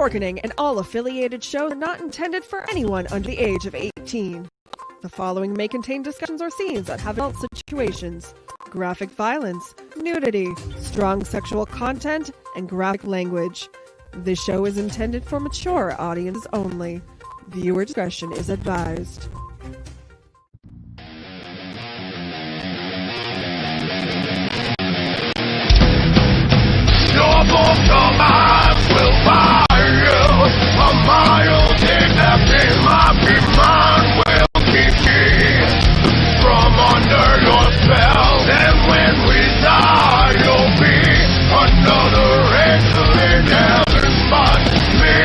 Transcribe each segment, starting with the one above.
Dorkening and all affiliated shows are not intended for anyone under the age of 18. The following may contain discussions or scenes that have adult situations, graphic violence, nudity, strong sexual content, and graphic language. This show is intended for mature audiences only. Viewer discretion is advised. Your book of life will buy you a mile in my mind will keep me from under your spell. And when we die, you'll be another angel in heaven. But me,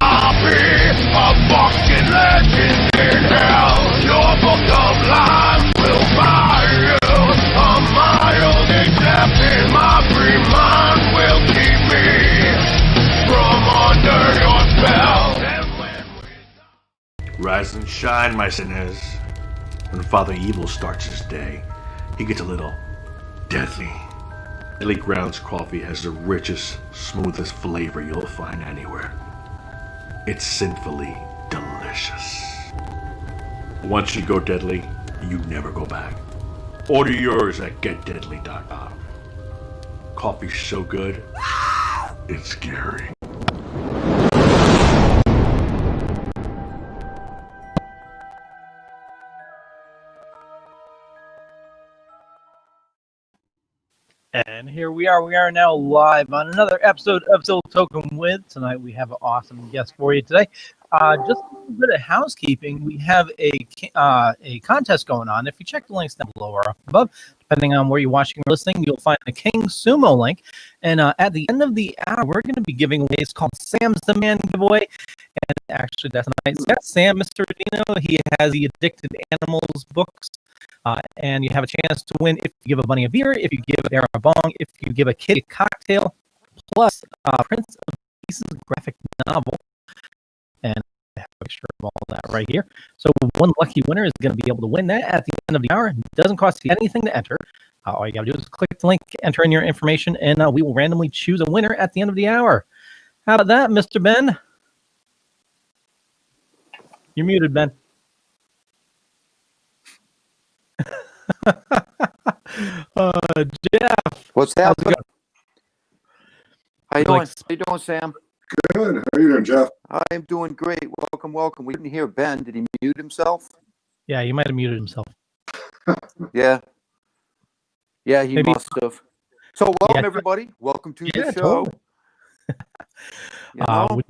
I'll be a fucking legend in hell. Your book of life will buy you a mile in my free mind. Rise and shine, my sinners. When Father Evil starts his day, he gets a little deadly. Deadly Grounds coffee has the richest, smoothest flavor you'll find anywhere. It's sinfully delicious. Once you go deadly, you never go back. Order yours at getdeadly.com. Coffee's so good, it's scary. And here we are. We are now live on another episode of Toking With. Tonight we have an awesome guest for you today. Just a little bit of housekeeping. We have a contest going on. If you check the links down below or up above, depending on where you're watching or listening, you'll find the King Sumo link. And at the end of the hour, we're going to be giving away. It's called Sam's the Man giveaway. And actually, that's tonight's guest, Sam Miserendino. He has the Addicted Animals books. And you have a chance to win if you give a bunny a beer, if you give a bear a bong, if you give a kid a cocktail, plus Prince of Peace's graphic novel. And I have a picture of all that right here. So one lucky winner is going to be able to win that at the end of the hour. It doesn't cost you anything to enter. All you got to do is click the link, enter in your information, and we will randomly choose a winner at the end of the hour. How about that, Mr. Ben? You're muted, Ben. Jeff, what's happening? How you doing? How you doing, Sam? Good. How are you doing, Jeff? I'm doing great. Welcome. We didn't hear Ben. Did he mute himself? Yeah, he might have muted himself. Yeah, he Maybe. must have. So welcome, everybody. Welcome to the show. Totally.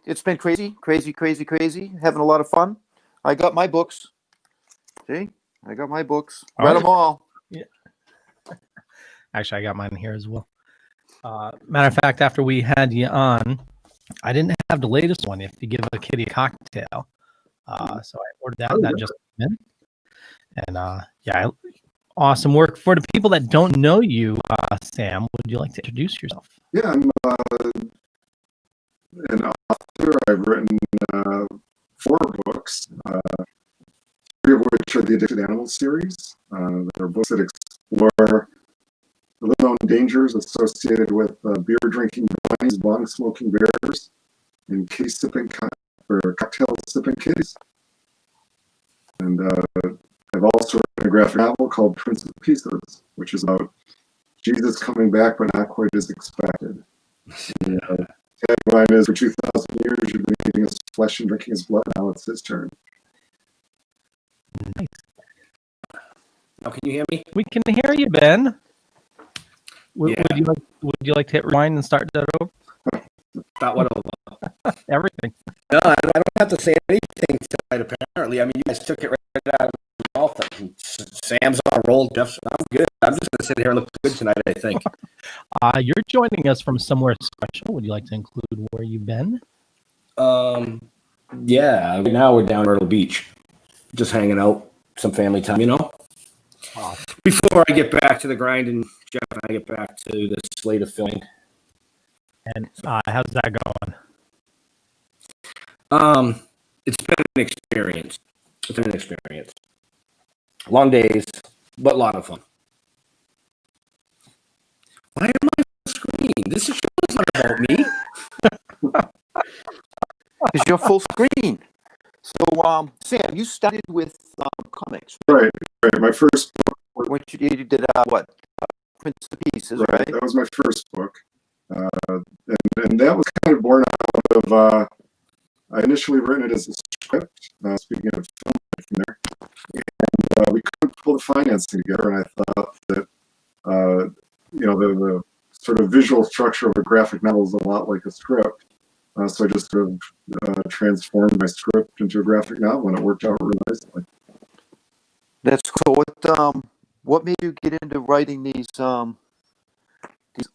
It's been crazy. Having a lot of fun. I got my books. See? I got my books. Read them all. Yeah. Actually, I got mine here as well. Matter of fact, after we had you on, I didn't have the latest one. If you give a kitty a cocktail, so I ordered that. That just came in. And awesome work. For the people that don't know you, Sam, would you like to introduce yourself? Yeah, I'm an author. I've written 4 books. 3 of which are the Addicted Animals series. They're books that explore the little-known dangers associated with beer-drinking bunnies, bong-smoking bears, and cocktail-sipping kitties. And I've also written a graphic novel called Prince of Pieces, which is about Jesus coming back, but not quite as expected. The tagline is, for 2,000 years, you've been eating his flesh and drinking his blood. Now it's his turn. Nice. Now, can you hear me? We can hear you, Ben. Would you like to hit rewind and start that over? Start what over? Everything. No, I don't have to say anything tonight, apparently. I mean, you guys took it right out of my mouth. Sam's on a roll. Jeff's, I'm good. I'm just going to sit here and look good tonight, I think. You're joining us from somewhere special. Would you like to include where you've been? Yeah. Right now we're down at Myrtle Beach. Just hanging out, some family time, Before I get back to the grind and Jeff and I get back to the slate of filming. And how's that going? It's been an experience. Long days, but a lot of fun. Why am I on the screen? This show It's not about me. Because you're full screen. So, Sam, you started with comics. Right. My first book. When you did what? Prince of Pieces, right? That was my first book. And that was kind of born out of, I initially written it as a script, speaking of filmmaking there, and we couldn't pull the financing together, and I thought that, the sort of visual structure of a graphic novel is a lot like a script. So I just sort of transformed my script into a graphic novel, and it worked out really nicely. That's cool. What made you get into writing these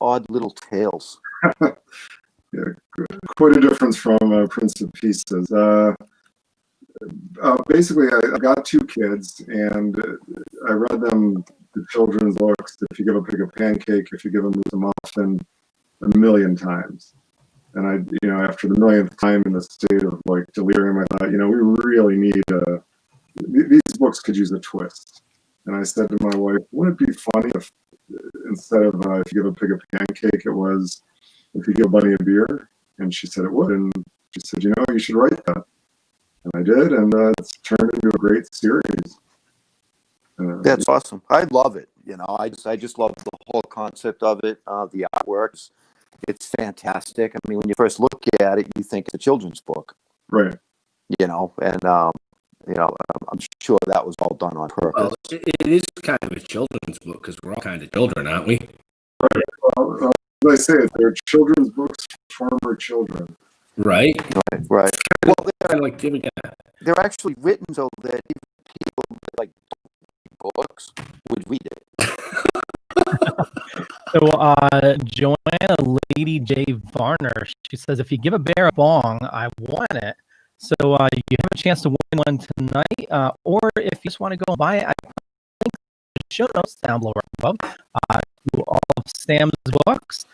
odd little tales? Yeah, quite a difference from Prince of Pieces. Basically, I got two kids, and I read them the children's books. If you give a pig a pancake, if you give a moose a muffin, a million times. And after the millionth time in the state of like delirium, I thought, we really need these books could use a twist. And I said to my wife, wouldn't it be funny if instead of if you give a pig a pancake, it was if you give a bunny a beer? And she said it would. And she said, you should write that. And I did, and it's turned into a great series. That's awesome. I love it. I just love the whole concept of it. The artwork, it's fantastic. I mean, when you first look at it, you think it's a children's book, right? I'm sure that was all done on purpose. Well, it is kind of a children's book because we're all kind of children, aren't we? Right. Well, as I say, they're children's books for former children. Right. Right. Well, they're actually written so that even people that like books would read it. So, Joanna Lady J. Varner, she says, if you give a bear a bong, I want it. So you have a chance to win one tonight, or if you just want to go and buy it, I think the show notes down below above to all of Sam's books.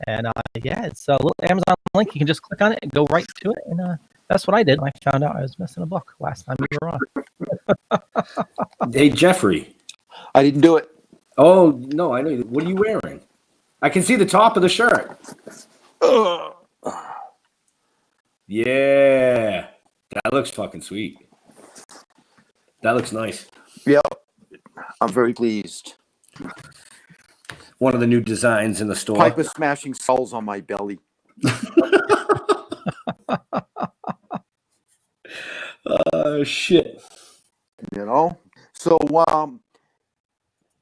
And it's a little Amazon link. You can just click on it and go right to it. And that's what I did. I found out I was missing a book last time you were on. Hey, Jeffrey. I didn't do it. Oh, no, I know. What are you wearing? I can see the top of the shirt. Yeah. That looks fucking sweet. That looks nice. Yep. I'm very pleased. One of the new designs in the store. Piper smashing skulls on my belly. Shit. So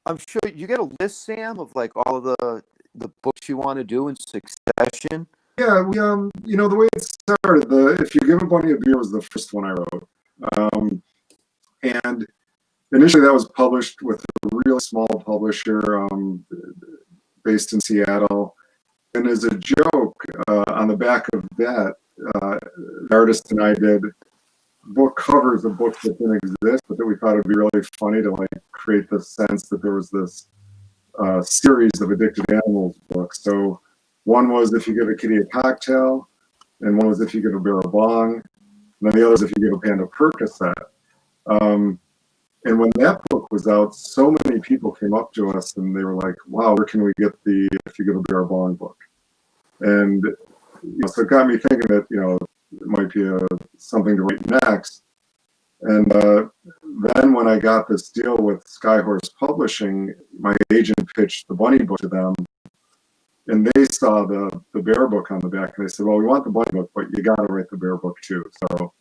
I'm sure you get a list, Sam, of like all of the books you want to do in succession. Yeah, we the way it started, If You Give a Bunny a Beer was the first one I wrote. And initially that was published with a really small publisher based in Seattle. And as a joke, on the back of that, the artist and I did book covers of books that didn't exist, but that we thought it would be really funny to like create the sense that there was this series of Addicted Animals books. So one was If You Give a Kitty a Cocktail, and one was If You Give a Bear a Bong, and then the other is If You Give a Panda a Percocet. And when that book was out, so many people came up to us and they were like, wow, where can we get the If You Give a Bear a Bong book? And so it got me thinking that, it might be something to write next. And then when I got this deal with Skyhorse Publishing, my agent pitched the bunny book to them. And they saw the bear book on the back, and they said, well, we want the bunny book, but you got to write the bear book too. So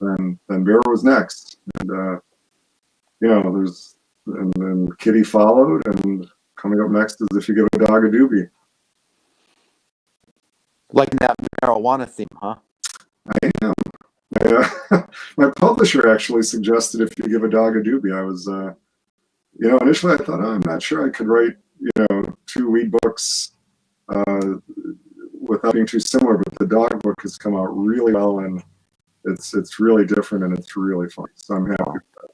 then bear was next. And, and then Kitty followed, and coming up next is If You Give a Dog a Doobie. Like that marijuana theme, huh? I am. My publisher actually suggested If You Give a Dog a Doobie. I was, initially I thought, I'm not sure I could write, 2 weed books without being too similar, but the dog book has come out really well, and it's really different, and it's really fun. So I'm happy with that.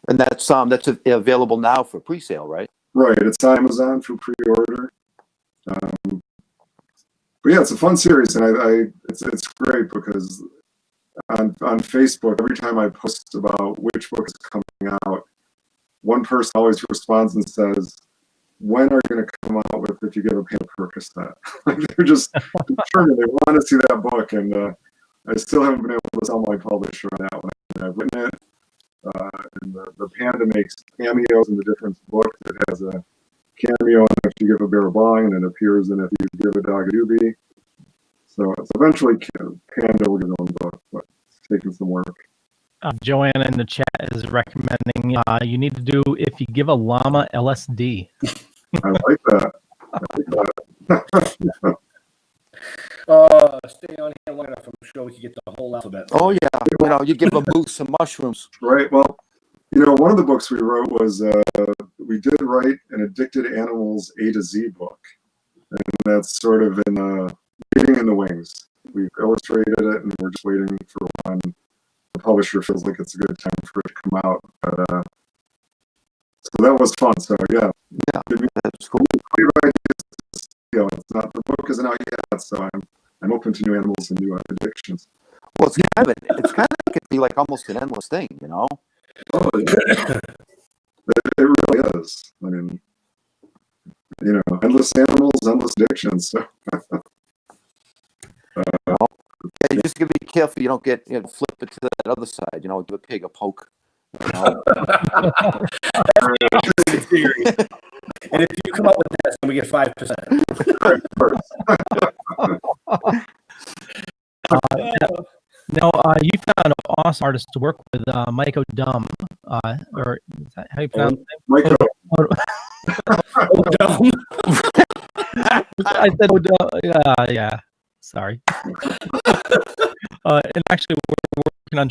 And that's available now for pre-sale, right? Right. It's on Amazon for pre-order. But yeah, it's a fun series, and it's great because on Facebook, every time I post about which book is coming out, one person always responds and says, when are you going to come out with If You Give a Panda Percocet? Like they're just determined. They want to see that book, and I still haven't been able to sell my publisher on that one. I've written it, and the panda makes cameos in the different books. It has a cameo in If You Give a Bear a Bong, and it appears in If You Give a Dog a Doobie. So eventually Panda will get his own book, but it's taking some work. Joanna in the chat is recommending you need to do If You Give a Llama LSD. I like that. Stay on here long enough. I'm sure we can get the whole alphabet. Oh yeah, you give a moose some mushrooms. Right. Well, one of the books we wrote was we did write an Addicted Animals A to Z book, and that's sort of waiting in the wings. We've illustrated it, and we're just waiting for when the publisher feels like it's a good time for it to come out. But so that was fun. So yeah, that's cool. It's not, the book isn't out yet, so I'm open to new animals and new addictions. Well, it's kind of it could be like almost an endless thing, Oh, yeah. It really is. I mean, endless animals, endless addictions. So. You just gotta be careful you don't get flip it to that other side. Give a pig a poke. And if you come up with this, then we get 5%. Now, you found an awesome artist to work with, Mike Odum, or is that how you pronounce his name? Mike Odum. I said Odum. Yeah, sorry. And actually, we're working on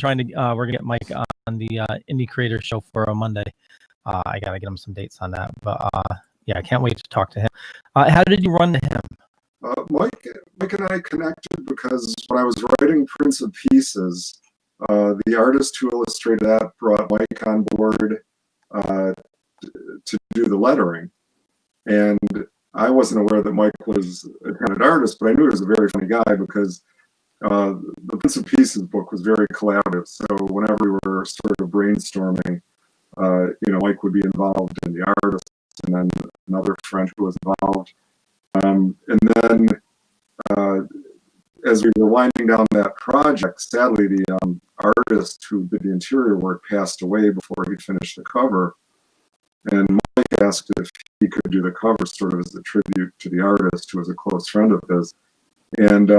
we're gonna get Mike on the Indie Creator Show for a Monday. I gotta get him some dates on that, but yeah, I can't wait to talk to him. How did you run to him? Mike and I connected because when I was writing Prince of Pieces, the artist who illustrated that brought Mike on board to do the lettering. And I wasn't aware that Mike was a talented artist, but I knew he was a very funny guy because the Prince of Pieces book was very collaborative. So whenever we were sort of brainstorming, Mike would be involved in the artist, and then another friend who was involved. And then as we were winding down that project, sadly, the artist who did the interior work passed away before he finished the cover. And Mike asked if he could do the cover sort of as a tribute to the artist, who was a close friend of his. And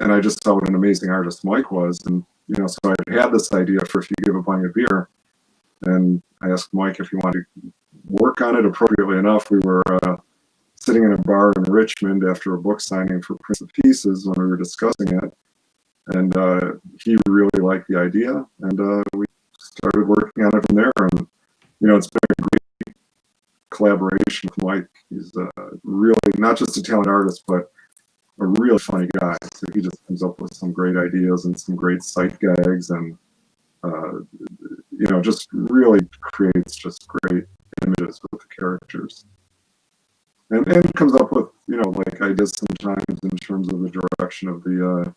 I just saw what an amazing artist Mike was. And, so I had this idea for If You Give a Bunny a Beer. And I asked Mike if he wanted to work on it. Appropriately enough, we were sitting in a bar in Richmond after a book signing for Prince of Pieces when we were discussing it. And he really liked the idea. And we started working on it from there. And, it's been a great collaboration with Mike. He's really not just a talented artist, but a really funny guy. So he just comes up with some great ideas and some great sight gags, and just really creates just great images with the characters. And comes up with like ideas sometimes in terms of the direction of the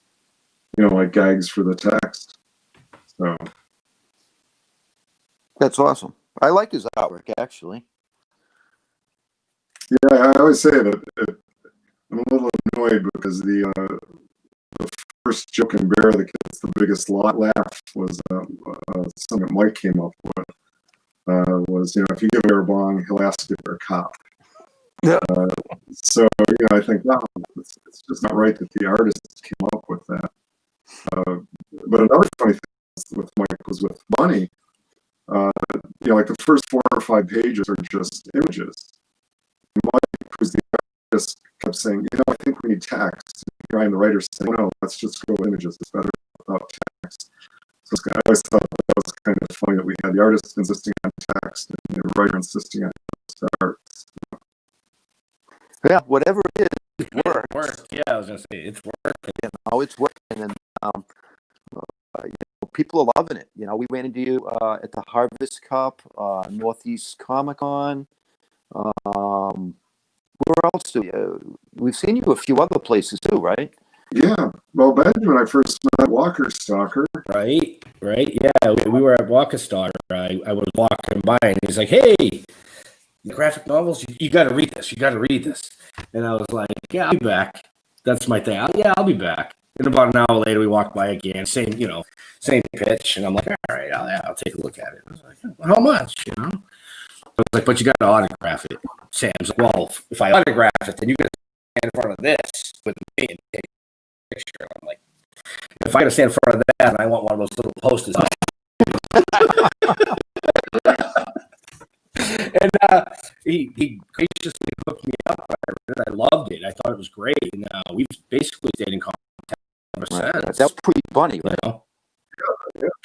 like gags for the text. So That's awesome. I like his artwork, actually. Yeah, I always say that I'm a little annoyed because the first joke in Bear that gets the biggest laugh was something that Mike came up with. Was if you give Bear a bong, he'll ask if you're a cop. Yeah. So I think wow, it's just not right that the artist came up with that. But another funny thing with Mike was with Bunny. Like the first 4 or 5 pages are just images. Mike, who's the artist, kept saying, I think we need text. And the writer saying, no, let's just go with images. It's better without text. So I always thought that was kind of funny that we had the artist insisting on text and the writer insisting on art. Yeah, whatever it is, it works. Yeah, I was gonna say it's working. It's working, and people are loving it. We ran into you at the Harvest Cup, Northeast Comic Con. Where else we've seen you a few other places too, right? Yeah. Well, back when I first met Walker Stalker. Right. Yeah, we were at Walker Stalker. I was walking by, and he's like, "Hey, The graphic novels, you got to read this. You got to read this. And I was like, yeah, I'll be back. That's my thing. I'll be back. And about an hour later, we walked by again, same pitch. And I'm like, all right, I'll take a look at it. I was like, how much? I was like, but you got to autograph it. Sam's like, well, if I autograph it, then you got to stand in front of this with me and take a picture. I'm like, if I got to stand in front of that, I want one of those little posters. And he graciously hooked me up. I loved it. I thought it was great. And we've basically stayed in contact ever since. That was pretty funny, right? Yeah.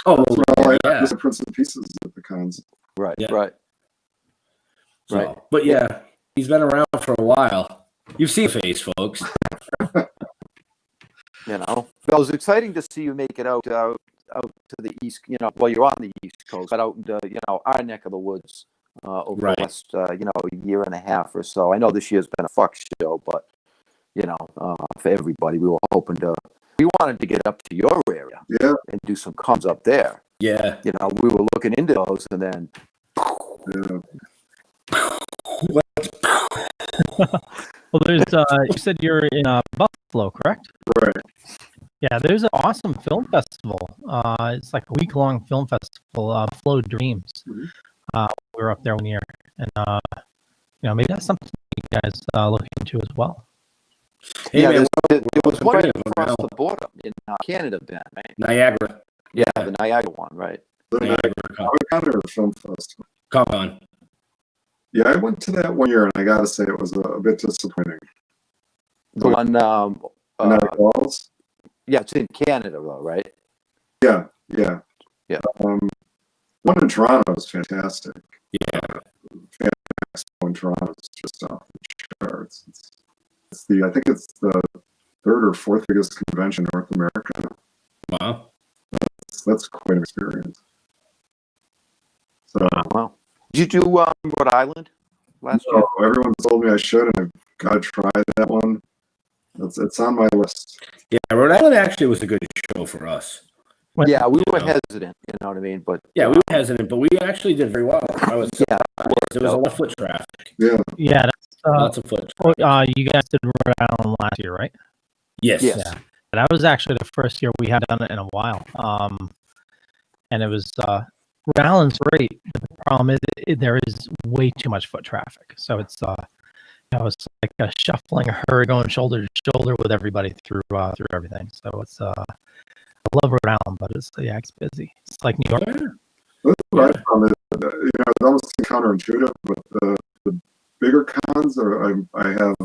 Oh, yeah. Just Prince and Pieces at the cons. Right, yeah. right. So, Right. But yeah, he's been around for a while. You've seen the face, folks. Well, it was exciting to see you make it out to the east. Well, you're on the East Coast, but out into our neck of the woods over the last a year and a half or so. I know this year's been a fuck show, but for everybody, we wanted to get up to your area, and do some cons up there. Yeah, we were looking into those, and then. Well, there's you said you're in Buffalo, correct? Right. Yeah, there's an awesome film festival. It's like a week-long film festival, Flow Dreams. Mm-hmm. We were up there one year, and maybe that's something you guys look into as well. Hey, yeah, man, there was one across the border in Canada, Ben, right? Niagara. Yeah, the Niagara one, right? Niagara Comic-Con or Film Festival? Comic-Con. Yeah, I went to that one year, and I got to say it was a bit disappointing. The one, Niagara Falls? Yeah, it's in Canada, though, right? Yeah. One in Toronto is fantastic. Yeah. One in Toronto is just off the charts. I think it's the third or fourth biggest convention in North America. Wow. That's quite an experience. So, wow. Did you do Rhode Island last year? Everyone told me I should, and I've got to try that one. It's on my list. Yeah, Rhode Island actually was a good show for us. Yeah, we were hesitant, you know what I mean? But yeah, we were hesitant, but we actually did very well. There was a lot of foot traffic. Yeah. That's, lots of foot traffic. You guys did Rhode Island last year, right? Yes. Yeah. That was actually the first year we had done it in a while. And it was Rhode Island's great. But the problem is there is way too much foot traffic. So it's it's like a shuffling herd going shoulder to shoulder with everybody through everything. So it's I love Rhode Island, but it's busy. It's like New York. That's right from it. It's almost counterintuitive, but the bigger cons I have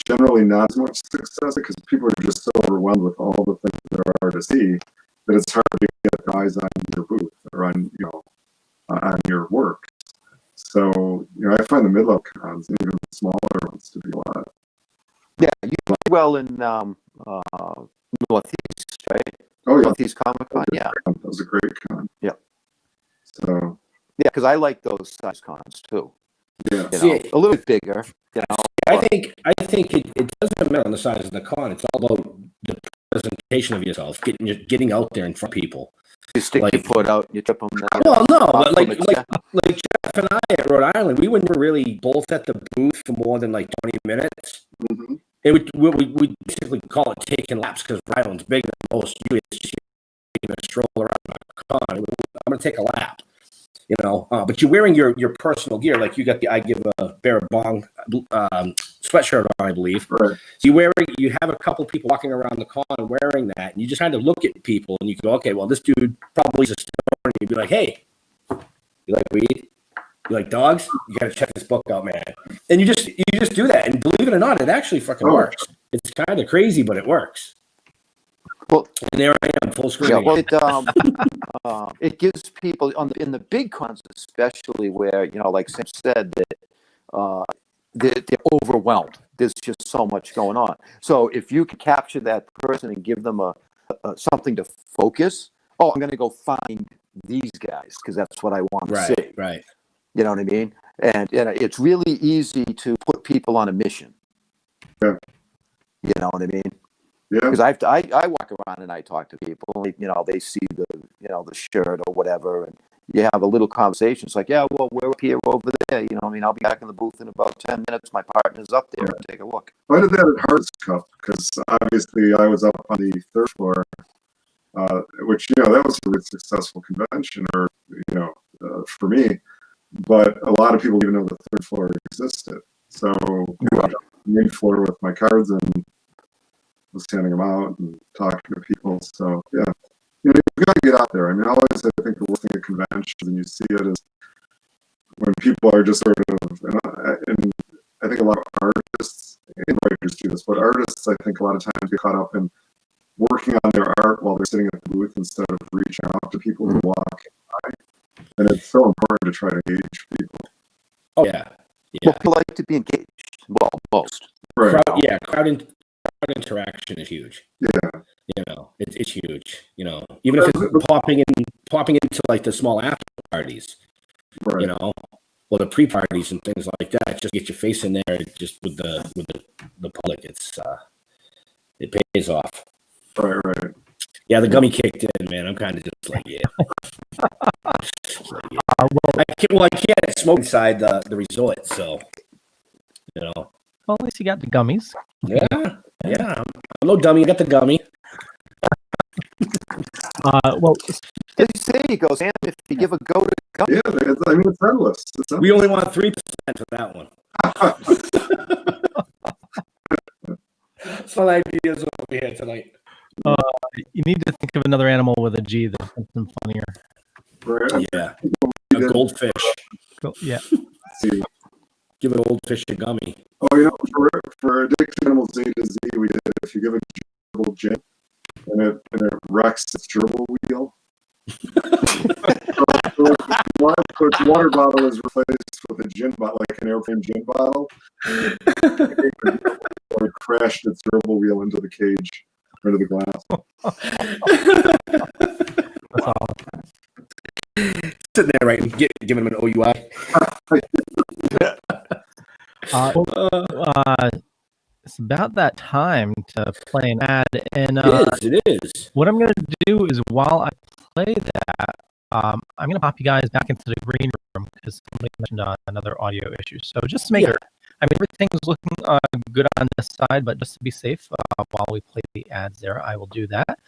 generally not as much success because people are just so overwhelmed with all the things there are to see that it's hard to get eyes on your booth or on your work. So I find the mid-level cons, even the smaller ones, to be a lot. Yeah, you do well in Northeast, right? Oh yeah, Northeast Comic Con. Yeah, that was a great con. Yeah. So. Yeah, because I like those size cons too. Yeah. A little bit bigger. I think it doesn't matter on the size of the con. It's all about the presentation of yourself, getting out there in front of people. You stick your foot out, you trip them. Well, no, but like Jeff and I at Rhode Island, we wouldn't really both at the booth for more than like 20 minutes. Mm-hmm. We basically call it taking laps because Rhode Island's bigger than most. It's just taking a stroll around the con. I'm going to take a lap. But you're wearing your personal gear. Like I give a bear bong sweatshirt on, I believe. Right. So you have a couple people walking around the con wearing that, and you just kind of look at people, and you go, okay, well, this dude probably is a stoner. You'd be like, hey, you like weed? You like dogs? You got to check this book out, man. And you just do that, and believe it or not, it actually fucking works. It's kind of crazy, but it works. Well, and there I am, full screen. Yeah, well, it gives people in the big cons, especially where like Sam said, that they're overwhelmed. There's just so much going on. So if you can capture that person and give them a something to focus, I'm going to go find these guys because that's what I want to see. Right. You know what I mean? And it's really easy to put people on a mission. Yeah. You know what I mean? Yeah. Because I walk around and I talk to people. They see the shirt or whatever, and you have a little conversation. It's like, yeah, well, we're up here, over there. I mean, I'll be back in the booth in about 10 minutes. My partner's up there. Take a look. I did that at Hearts Cup because obviously I was up on the third floor, which, that was a really successful convention, or, for me. But a lot of people didn't even know the third floor existed. So I was on the main floor with my cards and was handing them out and talking to people. So, yeah. You've got to get out there. I mean, always I think the worst thing at conventions, and you see it, is when people are just sort of, and I think a lot of artists and writers do this, but artists, I think a lot of times get caught up in working on their art while they're sitting at the booth instead of reaching out to people who walk by. And it's so important to try to engage people. Oh, yeah. Well, people like to be engaged. Well, most. Right. Crowd interaction is huge. Yeah. It's huge. Even if it's popping into like the small after parties, Right. or the pre-parties and things like that, just get your face in there. Just with the public, it pays off. Right. Yeah, the gummy kicked in, man. I'm kind of just like, yeah. I can't smoke inside the resort, so Well, at least you got the gummies. Yeah. I'm no dummy. I got the gummy. Well, as you say, he goes, and if you give a go to gummy. Yeah, it's endless. We only want 3% for that one. Some ideas over here tonight. You need to think of another animal with a G that's something funnier. Right. Yeah. A goldfish. Yeah. See. Give an old fish a gummy. Oh, for Addicted Animals A to Z, we did, if you give a gerbil gin and it wrecks its gerbil wheel. so its water bottle is replaced with a gin bottle, like an airplane gin bottle. Or it crashed its gerbil wheel into the cage, into the glass. That's awesome. Sitting there, right, and giving him an OUI. It's about that time to play an ad, and it is. What I'm going to do is, while I play that, I'm going to pop you guys back into the green room because somebody mentioned another audio issue. So just to make sure, everything's looking good on this side, but just to be safe, while we play the ads there, I will do that.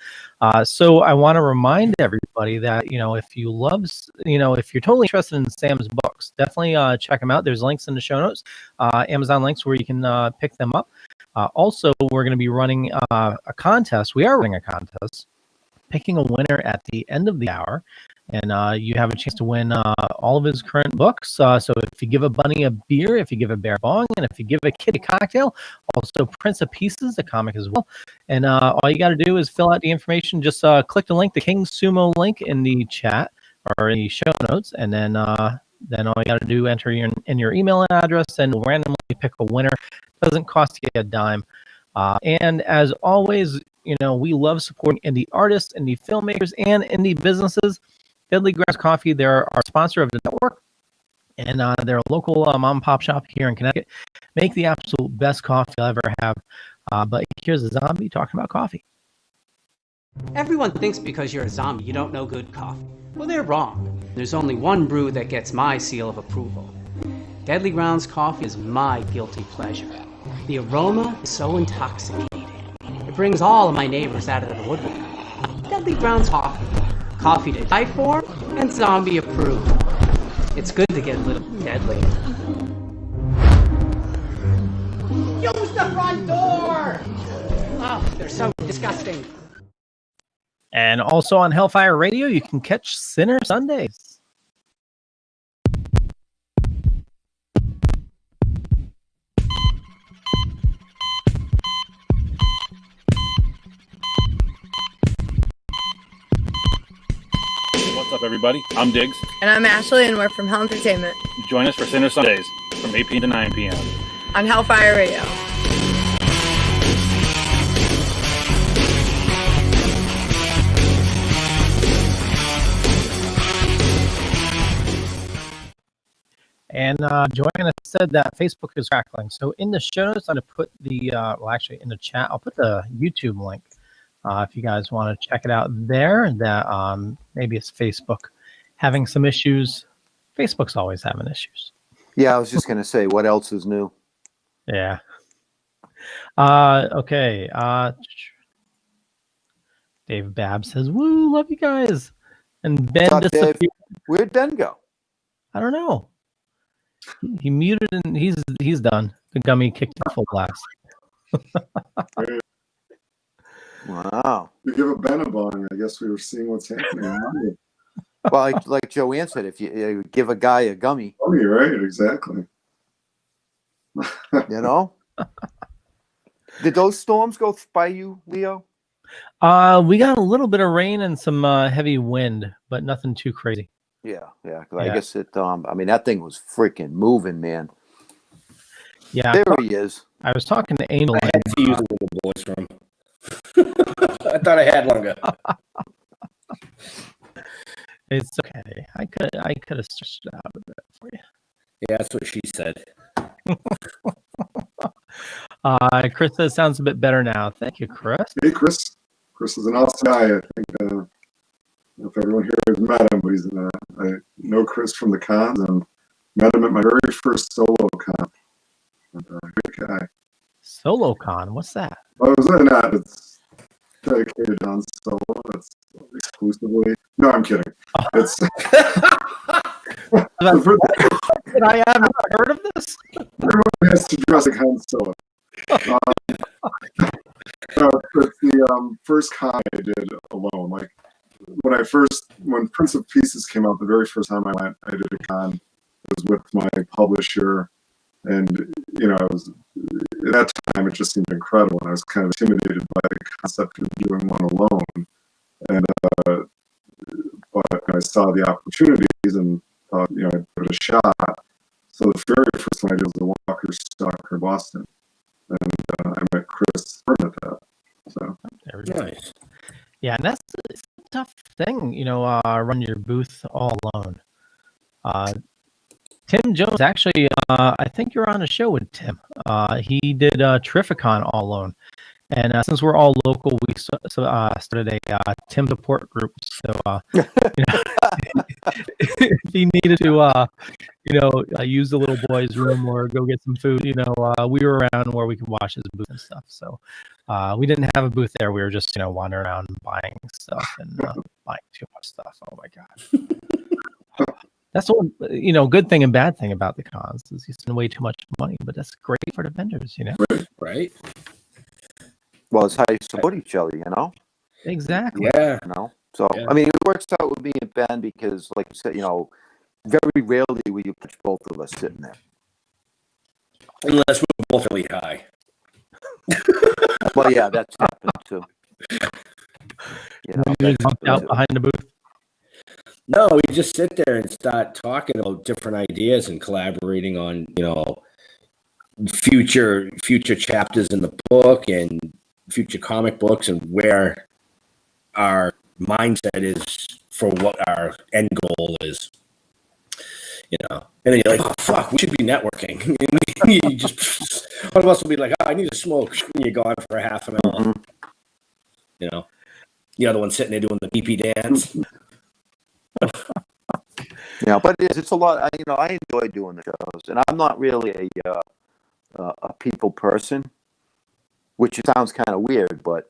So I want to remind everybody that, if you love, if you're totally interested in Sam's books, definitely check them out. There's links in the show notes, Amazon links where you can pick them up. Also, we're going to be running a contest. We are running a contest, picking a winner at the end of the hour. And you have a chance to win all of his current books. So if you give a bunny a beer, if you give a bear a bong, and if you give a kid a cocktail, also Prince of Pieces, the comic as well. And all you got to do is fill out the information. Just click the link, the King Sumo link in the chat or in the show notes. And then all you got to do, enter in your email address, and we'll randomly pick a winner. Doesn't cost you a dime. And as always, we love supporting indie artists, indie filmmakers, and indie businesses. Deadly Grounds Coffee, they're our sponsor of the network, and they're a local mom and pop shop here in Connecticut. Make the absolute best coffee you'll ever have. But here's a zombie talking about coffee. Everyone thinks because you're a zombie, you don't know good coffee. Well, they're wrong. There's only one brew that gets my seal of approval. Deadly Grounds Coffee is my guilty pleasure. The aroma is so intoxicating. It brings all of my neighbors out of the woodwork. Deadly Grounds Coffee. Coffee to die for, and zombie approved. It's good to get a little deadly. Use the front door! Oh, they're so disgusting. And also on Hellfire Radio, you can catch Sinner Sundays. What's up, everybody? I'm Diggs. And I'm Ashley, and we're from Hell Entertainment Join us for Sinner Sundays from 8 p.m. to 9 p.m. on Hellfire Radio. And Joanna said that Facebook is crackling. So in the show notes, I'm going to put the, in the chat, I'll put the YouTube link. If you guys want to check it out there, that maybe it's Facebook having some issues. Facebook's always having issues. Yeah, I was just gonna say, what else is new? Yeah. Okay. Dave Babb says, "Woo, love you guys." And Ben What's up, Dave? disappeared. Where'd Ben go? I don't know. He muted and he's done. The gummy kicked in full blast. Wow. You give a Ben a bong, I guess we were seeing what's happening. Well, like Joanne said, if you give a guy a gummy, Gummy, right? Exactly. you know. Did those storms go by you, Leo? We got a little bit of rain and some heavy wind, but nothing too crazy. Yeah. 'Cause I guess it. I mean, that thing was freaking moving, man. Yeah. There he is. I was talking to Angel. I had to use a little voice from. I thought I had longer. It's okay. I could have stretched it out a bit for you. Yeah, that's what she said. Chris says sounds a bit better now. Thank you, Chris. Hey, Chris. Chris is an awesome guy. I think if everyone here has met him, but he's I know Chris from the cons and met him at my very first solo con. And, good guy. Solo con, what's that? Well, it's dedicated on solo. It's exclusively. No, I'm kidding. It's. Did I haven't heard of this? Everyone has to dress like Han Solo. But the first con I did alone, like when Prince of Pieces came out, the very first time I went, I did a con. It was with my publisher, and at that time it just seemed incredible, and I was kind of intimidated by the concept of doing one alone. And but I saw the opportunities and thought, I'd give it a shot. So the very first one I did was the Walker Stalker Boston, and I met Chris at that. So Nice. Yeah, and that's a tough thing, run your booth all alone. Tim Jones, actually, I think you're on a show with Tim. He did Terrificon all alone. And since we're all local, we started a Tim support group. So, if he needed to, use the little boy's room or go get some food, we were around where we could watch his booth and stuff. So, we didn't have a booth there. We were just, wandering around buying stuff and buying too much stuff. Oh my God. That's one, good thing and bad thing about the cons is you spend way too much money, but that's great for the vendors, Right. Well, it's how you support each other, Exactly. Yeah. So, Yeah. I mean, it works out with me and Ben because, like you said, very rarely will you catch both of us sitting there. Unless we're both really high. Well, yeah, that's happened too. You just bumped out behind the booth. No, we just sit there and start talking about different ideas and collaborating on, future chapters in the book and future comic books and where our mindset is for what our end goal is. And then you're like, oh fuck, we should be networking. And you just one of us will be like, oh, I need to smoke, and you're gone for a half an hour. The other one sitting there doing the pee-pee dance. Yeah, but it's a lot. I enjoy doing the shows, and I'm not really a people person, which sounds kind of weird, but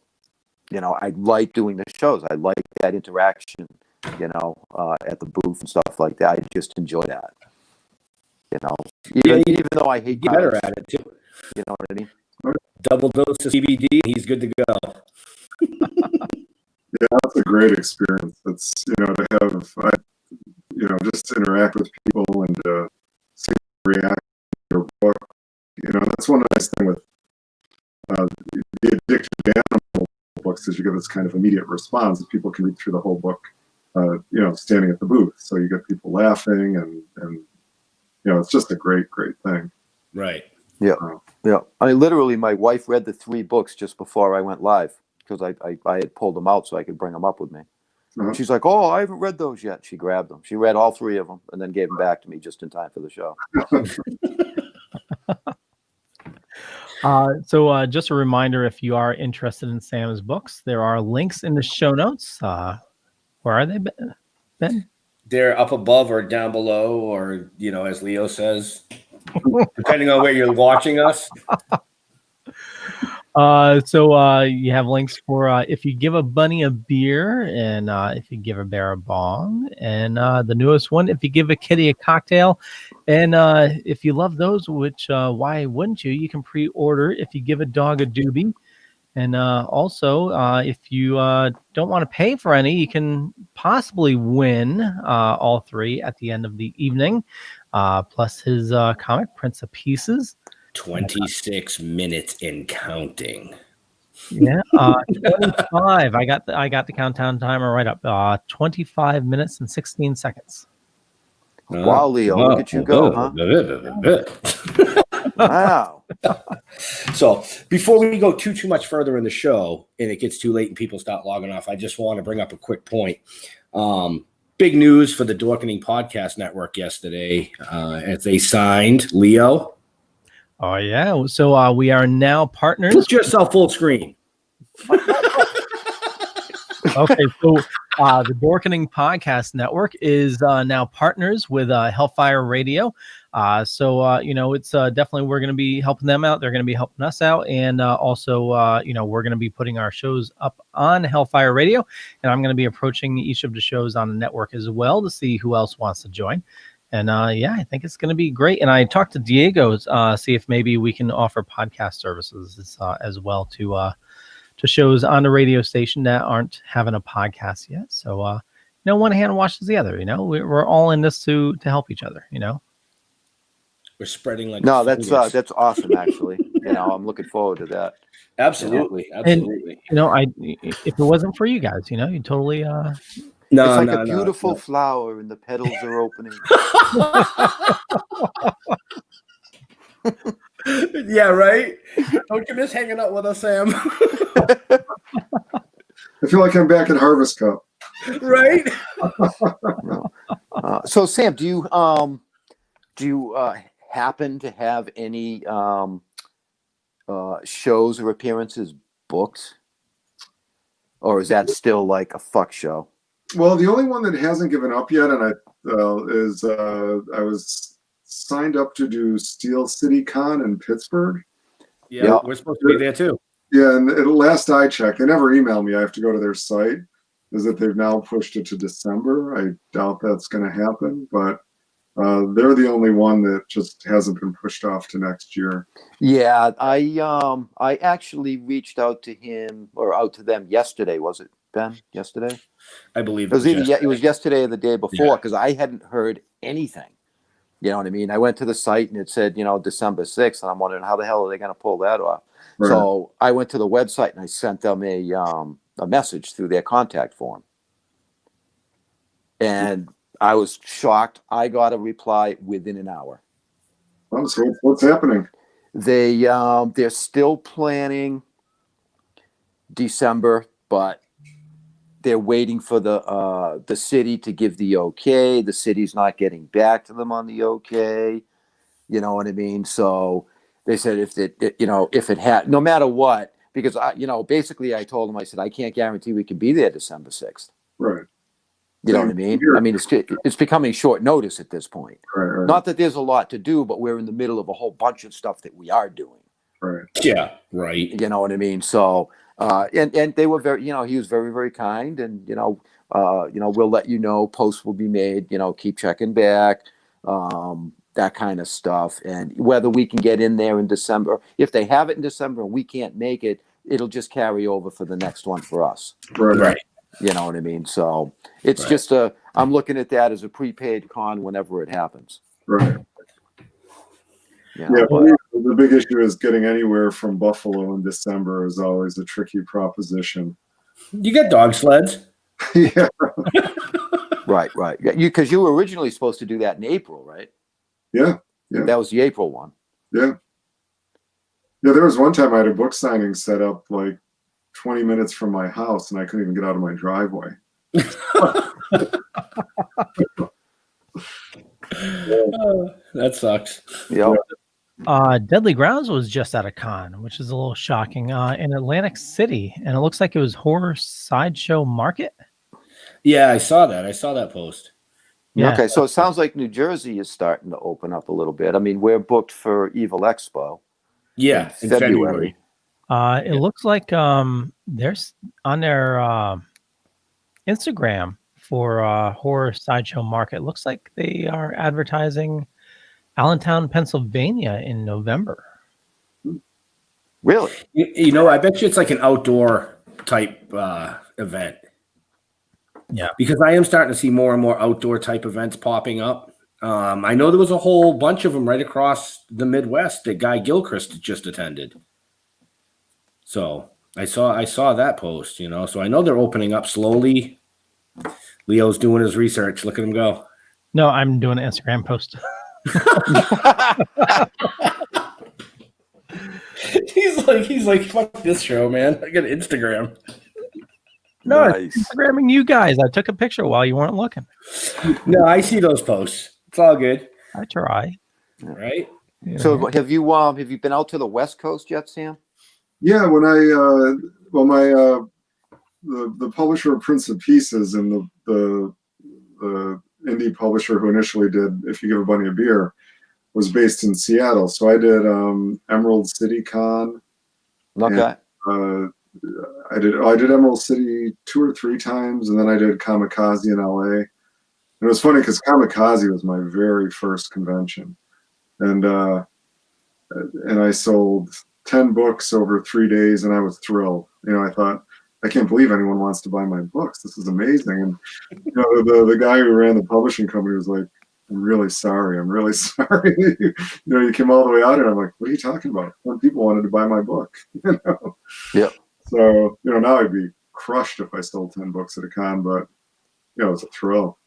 I like doing the shows. I like that interaction, at the booth and stuff like that. I just enjoy that. Even though I hate get better at it too. You know what I mean? Double dose of CBD, he's good to go. yeah, that's a great experience. It's to have just interact with people and see react to your book. That's one nice thing with the Addicted Animal books is you get this kind of immediate response. People can read through the whole book, standing at the booth. So you get people laughing and it's just a great thing. Right. Yeah. Yeah. Literally, my wife read the 3 books just before I went live because I had pulled them out so I could bring them up with me. Uh-huh. She's like, "Oh, I haven't read those yet." She grabbed them. She read all 3 of them and then gave them back to me just in time for the show. So just a reminder, if you are interested in Sam's books, there are links in the show notes. Where are they, Ben? they're up above or down below, or as Leo says, depending on where you're watching us. So you have links for if you give a bunny a beer, and if you give a bear a bong, and the newest one, if you give a kitty a cocktail, and if you love those, which why wouldn't you? You can pre-order if you give a dog a Doobie, and also if you don't want to pay for any, you can possibly win all three at the end of the evening, plus his comic Prince of Pieces. 26 minutes and counting. Yeah, 25. I got the countdown timer right up. 25 minutes and 16 seconds. Wow, Leo, look at you go, huh? Wow. So before we go too much further in the show, and it gets too late and people start logging off, I just want to bring up a quick point. Big news for the Dorkening Podcast Network yesterday, as they signed Leo. Oh yeah, so we are now partners. Put yourself full screen. Okay, so the Dorkening Podcast Network is now partners with Hellfire Radio. So it's definitely, we're going to be helping them out. They're going to be helping us out, and also we're going to be putting our shows up on Hellfire Radio, and I'm going to be approaching each of the shows on the network as well to see who else wants to join. And I think it's going to be great. And I talked to Diego, see if maybe we can offer podcast services as well to shows on the radio station that aren't having a podcast yet. So, one hand washes the other. We're all in this to help each other. We're spreading like that's awesome. Actually, I'm looking forward to that. Absolutely. And if it wasn't for you guys, you totally. No, it's like a beautiful flower, and the petals are opening. Yeah, right. Don't you miss hanging out with us, Sam? I feel like I'm back at Harvest Cup. Right. So, Sam, do you happen to have any shows or appearances booked, or is that still like a fuck show? Well, the only one that hasn't given up yet, and I was signed up to do Steel City Con in Pittsburgh. Yeah, we're supposed to be there too. Yeah, and at last I checked, they never email me. I have to go to their site. Is that they've now pushed it to December? I doubt that's going to happen, but they're the only one that just hasn't been pushed off to next year. Yeah, I actually reached out to him or out to them yesterday. Was it, Ben? Yesterday? I believe it was it was yesterday or the day before, because I hadn't heard anything. You know what I mean? I went to the site and it said, December 6th, and I'm wondering how the hell are they going to pull that off? Right. So I went to the website and I sent them a message through their contact form. And I was shocked. I got a reply within an hour. Oh, so what's happening? They're still planning December, but they're waiting for the city to give the okay. The city's not getting back to them on the okay. You know what I mean? So they said if it had, no matter what, because basically I told them, I said, I can't guarantee we can be there December 6th. Right. You know what I mean? I mean, it's becoming short notice at this point. Right. Not that there's a lot to do, but we're in the middle of a whole bunch of stuff that we are doing. Right. Yeah. Right. You know what I mean? So, and they were very, he was very, very kind, and we'll let you know. Posts will be made. Keep checking back, that kind of stuff, and whether we can get in there in December. If they have it in December and we can't make it, it'll just carry over for the next one for us. Right. You know what I mean? So it's just I'm looking at that as a prepaid con whenever it happens. Right. Yeah, the big issue is getting anywhere from Buffalo in December is always a tricky proposition. You got dog sleds. Yeah. Right. Because you were originally supposed to do that in April, right? Yeah. That was the April one. Yeah. Yeah, there was one time I had a book signing set up like 20 minutes from my house, and I couldn't even get out of my driveway. That sucks. Yeah. Deadly Grounds was just at a con, which is a little shocking, in Atlantic City, and it looks like it was Horror Sideshow Market. Yeah, I saw that. I saw that post. Yeah. Okay, so it sounds like New Jersey is starting to open up a little bit. I mean, we're booked for Evil Expo. Yeah, in February. It looks like there's on their Instagram for Horror Sideshow Market. It looks like they are advertising Allentown, Pennsylvania in November. Really? You know, I bet you it's like an outdoor type event. Yeah. Because I am starting to see more and more outdoor type events popping up. I know there was a whole bunch of them right across the Midwest that Guy Gilchrist just attended. So I saw that post, you know. So I know they're opening up slowly. Leo's doing his research. Look at him go. No, I'm doing an Instagram post. he's like, fuck this show, man. I got Instagram. No, Nice. it's Instagramming you guys. I took a picture while you weren't looking. No, I see those posts. It's all good. I try. Right? So have you been out to the West Coast yet, Sam? Yeah, when the publisher of Prince of Pieces and the indie publisher who initially did If You Give a Bunny a Beer was based in Seattle. So I did Emerald City Con. Okay. And, I did Emerald City 2 or 3 times, and then I did Kamikaze in LA. And it was funny because Kamikaze was my very first convention, and I sold 10 books over 3 days, and I was thrilled. You know, I thought, I can't believe anyone wants to buy my books. This is amazing. And you know, the guy who ran the publishing company was like, I'm really sorry. You know, you came all the way out here. I'm like, what are you talking about? 10 people wanted to buy my book. You know? Yep. So, you know, now I'd be crushed if I sold 10 books at a con, but you know, it was a thrill.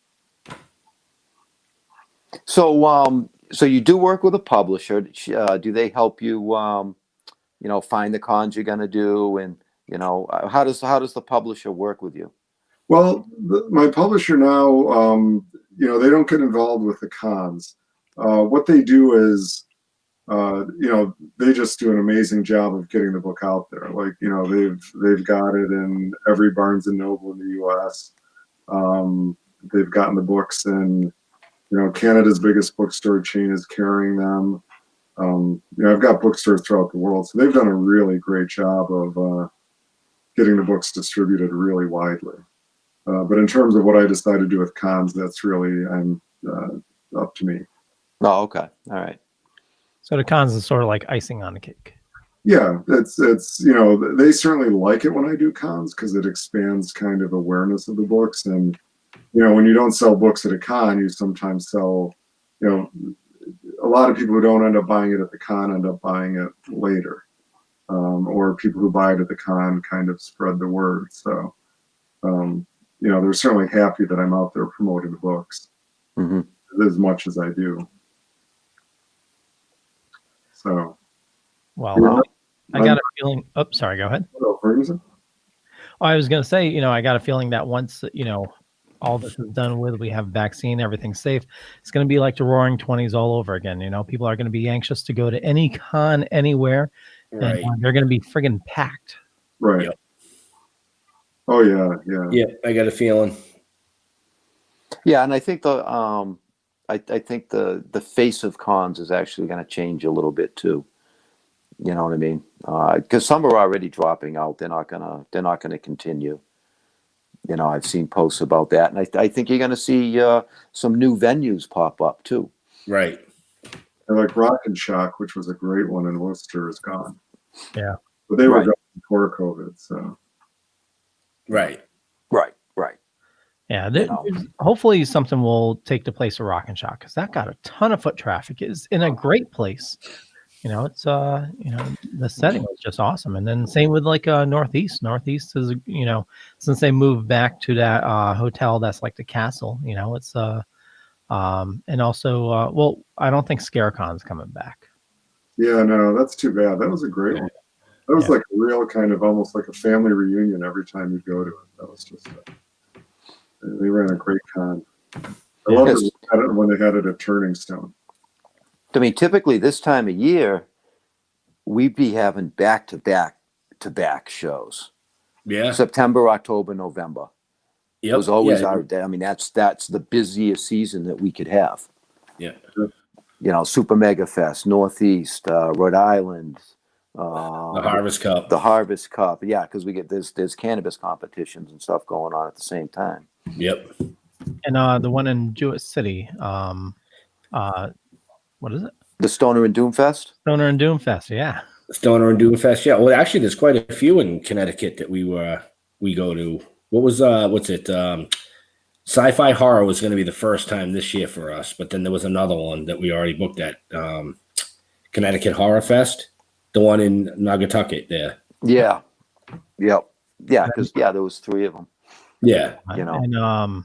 So, so you do work with a publisher. Do they help you, you know, find the cons you're going to do, and you know, how does the publisher work with you? Well, my publisher now, you know, they don't get involved with the cons. What they do is, you know, they just do an amazing job of getting the book out there. Like, you know, they've got it in every Barnes and Noble in the U.S. They've gotten the books in, you know, Canada's biggest bookstore chain is carrying them. You know, I've got bookstores throughout the world, so they've done a really great job of getting the books distributed really widely. But in terms of what I decide to do with cons, that's really up to me. Oh, okay. All right. So the cons is sort of like icing on the cake. Yeah, it's you know, they certainly like it when I do cons because it expands kind of awareness of the books. And you know, when you don't sell books at a con, you sometimes sell, you know, a lot of people who don't end up buying it at the con end up buying it later, or people who buy it at the con kind of spread the word. So you know, they're certainly happy that I'm out there promoting the books as much as I do. So, well, I got a feeling. Oh, sorry. Go ahead. Oh, I was going to say, you know, I got a feeling that once, you know, all this is done with, we have vaccine, everything's safe, it's going to be like the Roaring '20s all over again. You know, people are going to be anxious to go to any con anywhere, right? And they're going to be friggin' packed. Right. Yep. Oh yeah. Yeah, I got a feeling. Yeah, and I think I think the face of cons is actually going to change a little bit too. You know what I mean? Because some are already dropping out. They're not gonna continue. You know, I've seen posts about that, and I think you're going to see some new venues pop up too. Right. And like Rock and Shock, which was a great one in Worcester, is gone. Yeah. But they were gone before COVID, so. Right. Yeah, hopefully something will take the place of Rock and Shock, because that got a ton of foot traffic. It's in a great place. You know, it's you know, the setting was just awesome. And then same with like Northeast. Northeast is, you know, since they moved back to that hotel that's like the castle, you know, it's and also well, I don't think ScareCon's coming back. Yeah, no, that's too bad. That was a great one. That was like a real kind of almost like a family reunion every time you go to it. That was just they ran a great con. I love it when they had it at Turning Stone. I mean, typically this time of year, we'd be having back-to-back shows. Yeah. September, October, November. Yep. was always Yeah. our day. I mean, that's the busiest season that we could have. Yeah. You know, Super Mega Fest, Northeast, Rhode Island, The Harvest Cup. the Harvest Cup. Yeah, because we get there's cannabis competitions and stuff going on at the same time. Yep. And the one in Jewett City, what is it? The Stoner and Doom Fest. Stoner and Doom Fest. Yeah. Stoner and Doom Fest. Yeah. Well, actually, there's quite a few in Connecticut that we go to. What was what's it? Sci-Fi Horror was going to be the first time this year for us, but then there was another one that we already booked at Connecticut Horror Fest, the one in Naugatucket there. Yeah. Yep. Yeah, because there was 3 of them. Yeah. You know. And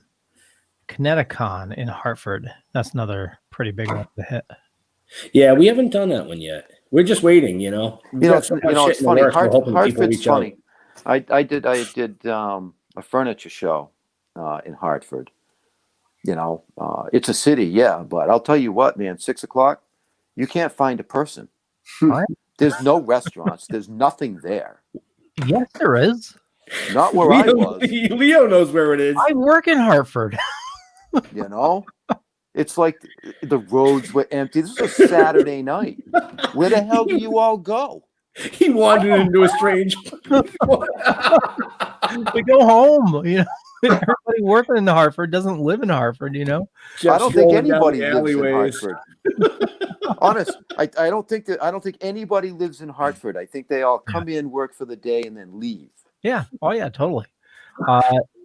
Connecticon in Hartford. That's another pretty big one to hit. Yeah, we haven't done that one yet. We're just waiting, you know. It's funny. Hartford's funny. I did a furniture show in Hartford. You know, it's a city, yeah, but I'll tell you what, man, 6 o'clock, you can't find a person. There's no restaurants. There's nothing there. Yes, there is. Not where I was. Leo knows where it is. I work in Hartford. You know, it's like the roads were empty. This is a Saturday night. Where the hell do you all go? He wandered into a strange. We go home. You know, everybody working in Hartford doesn't live in Hartford. You know, I don't think anybody lives in Hartford. Honest, I don't think anybody lives in Hartford. I think they all come in, work for the day, and then leave. Yeah. Oh yeah, totally.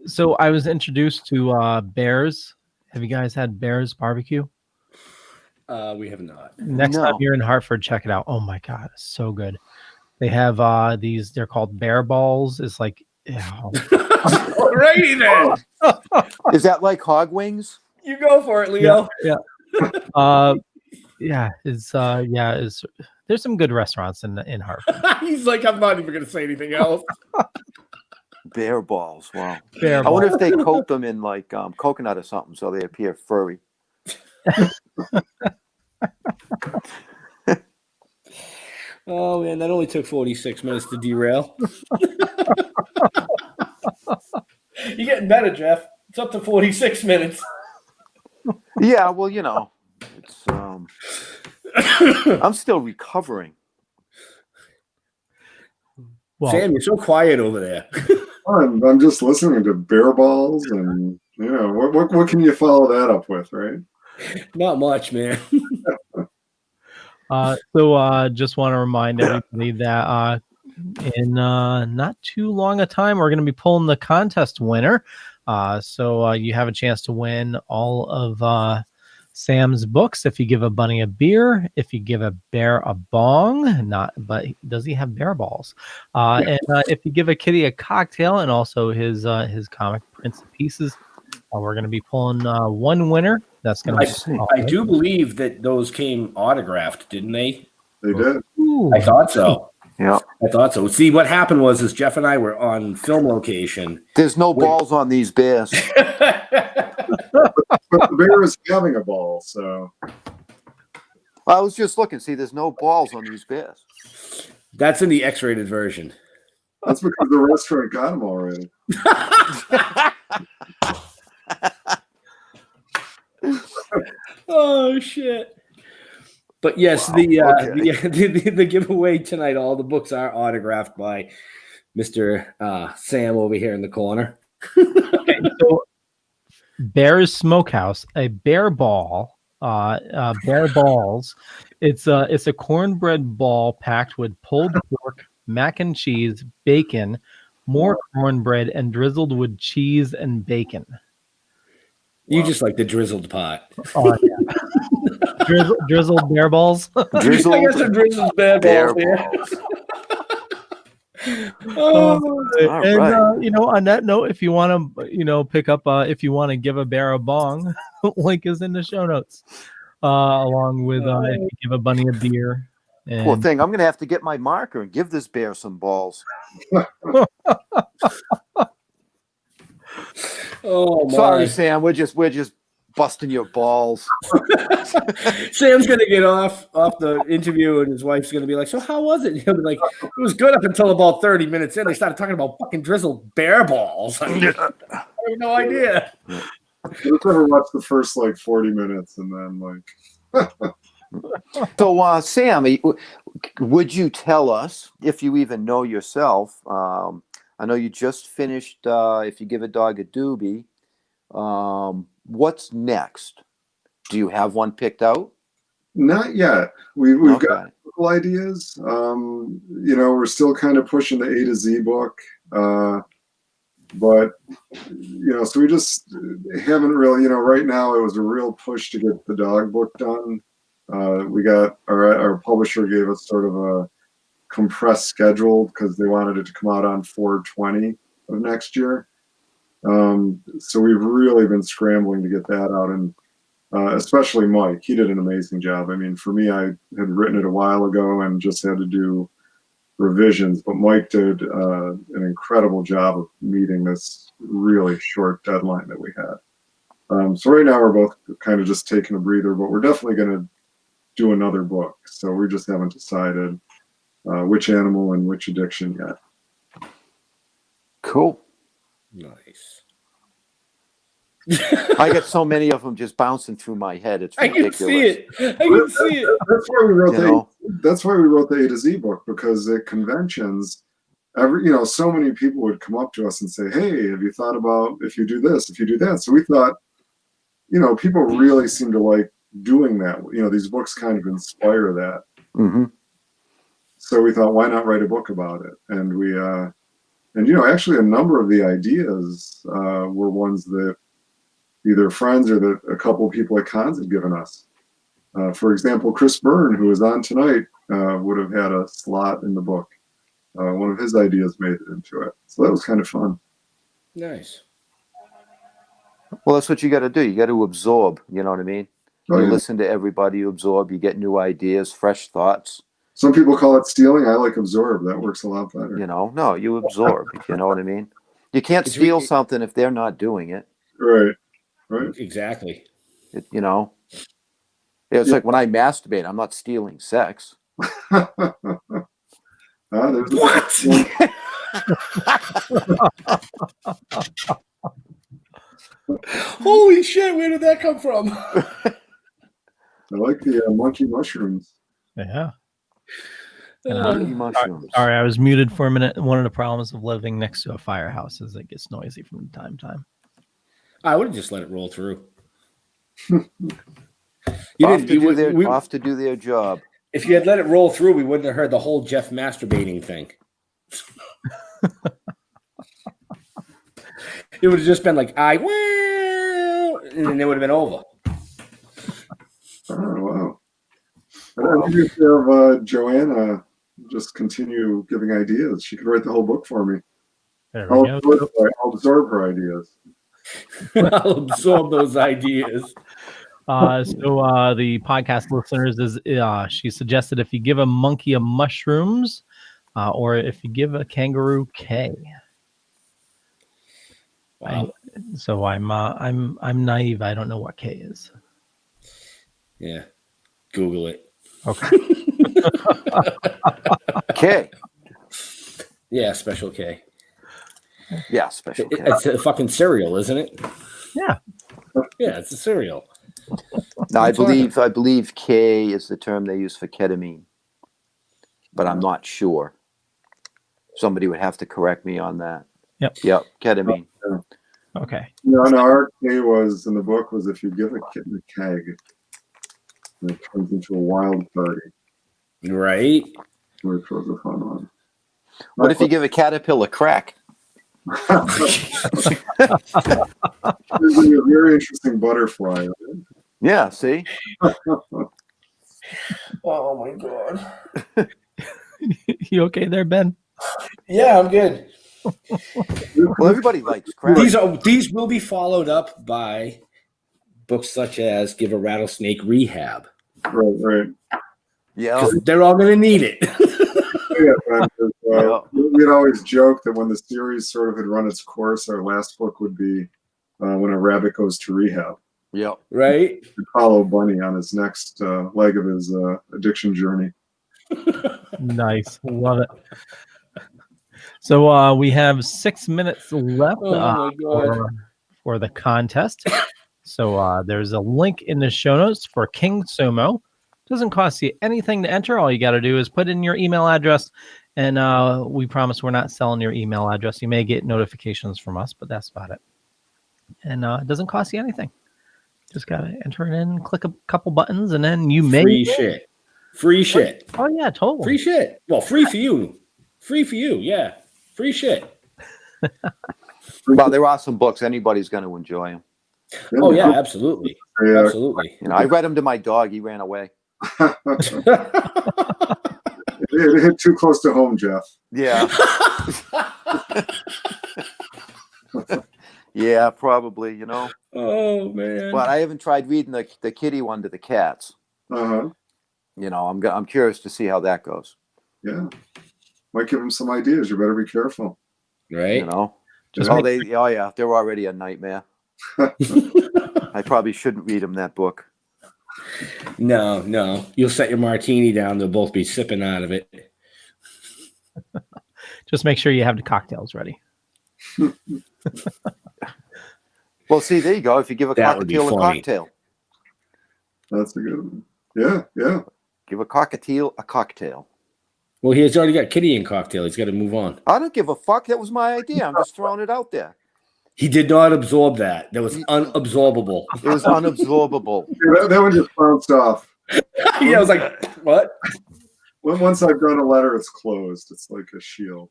So I was introduced to Bears. Have you guys had Bears barbecue? We have not. Next time you're in Hartford, check it out. Oh my God, it's so good. They have these. They're called bear balls. It's like, alrighty then. Is that like hog wings? You go for it, Leo. Yeah. There's some good restaurants in Hartford. He's like, I'm not even going to say anything else. Bear balls. Wow. Bear I wonder if they coat them in like coconut or something so they appear furry. Oh man, that only took 46 minutes to derail. You're getting better, Jeff. It's up to 46 minutes. Yeah, well, you know, it's I'm still recovering. Well, Sam, you're so quiet over there. I'm just listening to bear balls, and you know what can you follow that up with, right? Not much, man. So just want to remind everybody that in not too long a time, we're going to be pulling the contest winner. So you have a chance to win all of Sam's books if you give a bunny a beer, if you give a bear a bong, but does he have bear balls? And if you give a kitty a cocktail, and also his comic Prince of Pieces. We're going to be pulling one winner. That's going to. I do believe that those came autographed, didn't they? They did. Ooh. I thought so. Yeah, I thought so. See, what happened was Jeff and I were on film location. There's no balls on these bears. But the bear is having a ball, so. I was just looking. See, there's no balls on these bears. That's in the X-rated version. That's because the restaurant got them already. Oh shit! But yes, wow, the giveaway tonight. All the books are autographed by Mr. Sam over here in the corner. Okay, so Bear's Smokehouse, a bear ball, bear balls. It's a cornbread ball packed with pulled pork, mac and cheese, bacon, more cornbread, and drizzled with cheese and bacon. You just like the drizzled part. Oh, yeah. drizzled bear balls. Drizzled, I got some drizzled bear balls. All And right. you know, on that note, if you want to, pick up, if you want to give a bear a bong, link is in the show notes. Along with if you give a bunny a beer. And... Poor thing. I'm going to have to get my marker and give this bear some balls. Oh, my. Sorry, Sam. We're just busting your balls. Sam's gonna get off the interview, and his wife's gonna be like, "So how was it?" He'll be like, "It was good up until about 30 minutes in. They started talking about fucking drizzled bear balls." I have no idea. Just ever watch the first like 40 minutes and then like. So, Sam, would you tell us, if you even know yourself? I know you just finished. If you give a dog a Doobie, what's next? Do you have one picked out? Not yet. We've Okay. got a couple ideas. We're still kind of pushing the A to Z book, but so we just haven't really. Right now, it was a real push to get the dog book done. We got our publisher gave us sort of a compressed schedule because they wanted it to come out on 4/20 of next year. So we've really been scrambling to get that out, and especially Mike. He did an amazing job. I mean, for me, I had written it a while ago and just had to do revisions, but Mike did an incredible job of meeting this really short deadline that we had. So right now we're both kind of just taking a breather, but we're definitely going to do another book. So we just haven't decided which animal and which addiction yet. Cool. Nice. I got so many of them just bouncing through my head. It's ridiculous. I can see it. That's why we wrote that's why we wrote the A to Z book, because at conventions, so many people would come up to us and say, "Hey, have you thought about if you do this, if you do that?" So we thought, people really seem to like doing that. These books kind of inspire that. Mm-hmm. So we thought, why not write a book about it? And we, actually a number of the ideas were ones that either friends or that a couple of people at cons had given us. For example, Chris Byrne, who is on tonight, would have had a slot in the book. One of his ideas made it into it. So that was kind of fun. Nice. Well, that's what you got to do. You got to absorb. You know what I mean? Oh, You yeah. listen to everybody, you absorb, you get new ideas, fresh thoughts. Some people call it stealing. I like absorb. That works a lot better. No, you absorb. You know what I mean? You can't steal something if they're not doing it. Right. Exactly. It's like when I masturbate, I'm not stealing sex. What? Holy shit, where did that come from? I like the monkey mushrooms. Yeah. Mushrooms. Sorry, I was muted for a minute. One of the problems of living next to a firehouse is it gets noisy from time to time. I would have just let it roll through. Off to do their job. If you had let it roll through, we wouldn't have heard the whole Jeff masturbating thing. It would have just been like, and then it would have been over. Oh, wow. I wonder if you have Joanna just continue giving ideas. She could write the whole book for me. I'll absorb her ideas. I'll absorb those ideas. So the podcast listeners she suggested if you give a monkey a mushrooms, or if you give a kangaroo K. Wow. I'm naive. I don't know what K is. Yeah, Google it. Okay. K. Yeah, special K. Yeah, special K. It's a fucking cereal, isn't it? Yeah. Yeah, it's a cereal. No, I believe K is the term they use for ketamine, but I'm not sure. Somebody would have to correct me on that. Yep, ketamine. Okay. No, our K was in the book was if you give a kitten a keg, and it turns into a wild party. Right. Which was a fun one. What if you give a caterpillar crack? There's a very interesting butterfly. Yeah, see? Oh my god. You okay there, Ben? Yeah, I'm good. Well, everybody likes crack. These will be followed up by books such as Give a Rattlesnake Rehab. Right. Yeah. They're all going to need it. We'd always joke that when the series sort of had run its course, our last book would be When a Rabbit Goes to Rehab. Yep. Right. To follow Bunny on his next leg of his addiction journey. Nice. Love it. So we have 6 minutes left. Oh my God. for the contest. So there's a link in the show notes for King Sumo. Doesn't cost you anything to enter. All you got to do is put in your email address, and we promise we're not selling your email address. You may get notifications from us, but that's about it. And it doesn't cost you anything. Just got to enter it in, click a couple buttons, and then you may... Free shit. Free shit. Oh, yeah, totally. Free shit. Well, free for you. Free for you, yeah. Free shit. Well, they're awesome books. Anybody's going to enjoy them. Oh, yeah, absolutely. Absolutely. You know, I read them to my dog. He ran away. It hit too close to home, Jeff. Yeah. Yeah, probably, you know. Oh, man. But I haven't tried reading the kitty one to the cats. Uh-huh. You know, I'm curious to see how that goes. Yeah. Might give them some ideas. You better be careful. Right. You know. Just they're already a nightmare. I probably shouldn't read them that book. No. You'll set your martini down. They'll both be sipping out of it. Just make sure you have the cocktails ready. Well, see, there you go. If you give a That would be cockatiel a funny. cocktail. That's a good one. Yeah. Give a cockatiel a cocktail. Well, he's already got kitty and cocktail. He's got to move on. I don't give a fuck. That was my idea. I'm just throwing it out there. He did not absorb that. That was unabsorbable. It was unabsorbable. Yeah, that one just bounced off. Yeah, I was like, what? Once I've done a letter, it's closed. It's like a shield.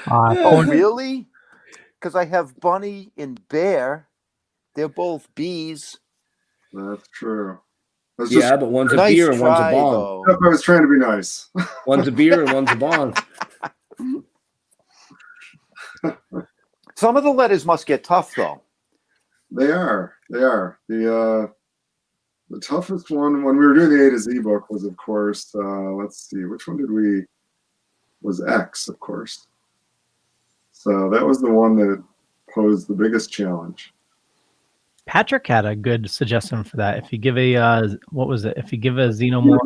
Oh, really? Because I have Bunny and Bear. They're both bees. That's true. That's Yeah, but one's a Nice beer and one's a try, bong. though. I was trying to be nice. One's a beer and one's a bong. Some of the letters must get tough, though. They are. The toughest one when we were doing the A to Z book was, of course, let's see, which one was X, of course. So that was the one that posed the biggest challenge. Patrick had a good suggestion for that. If you give a what was it? If you give a xenomorph,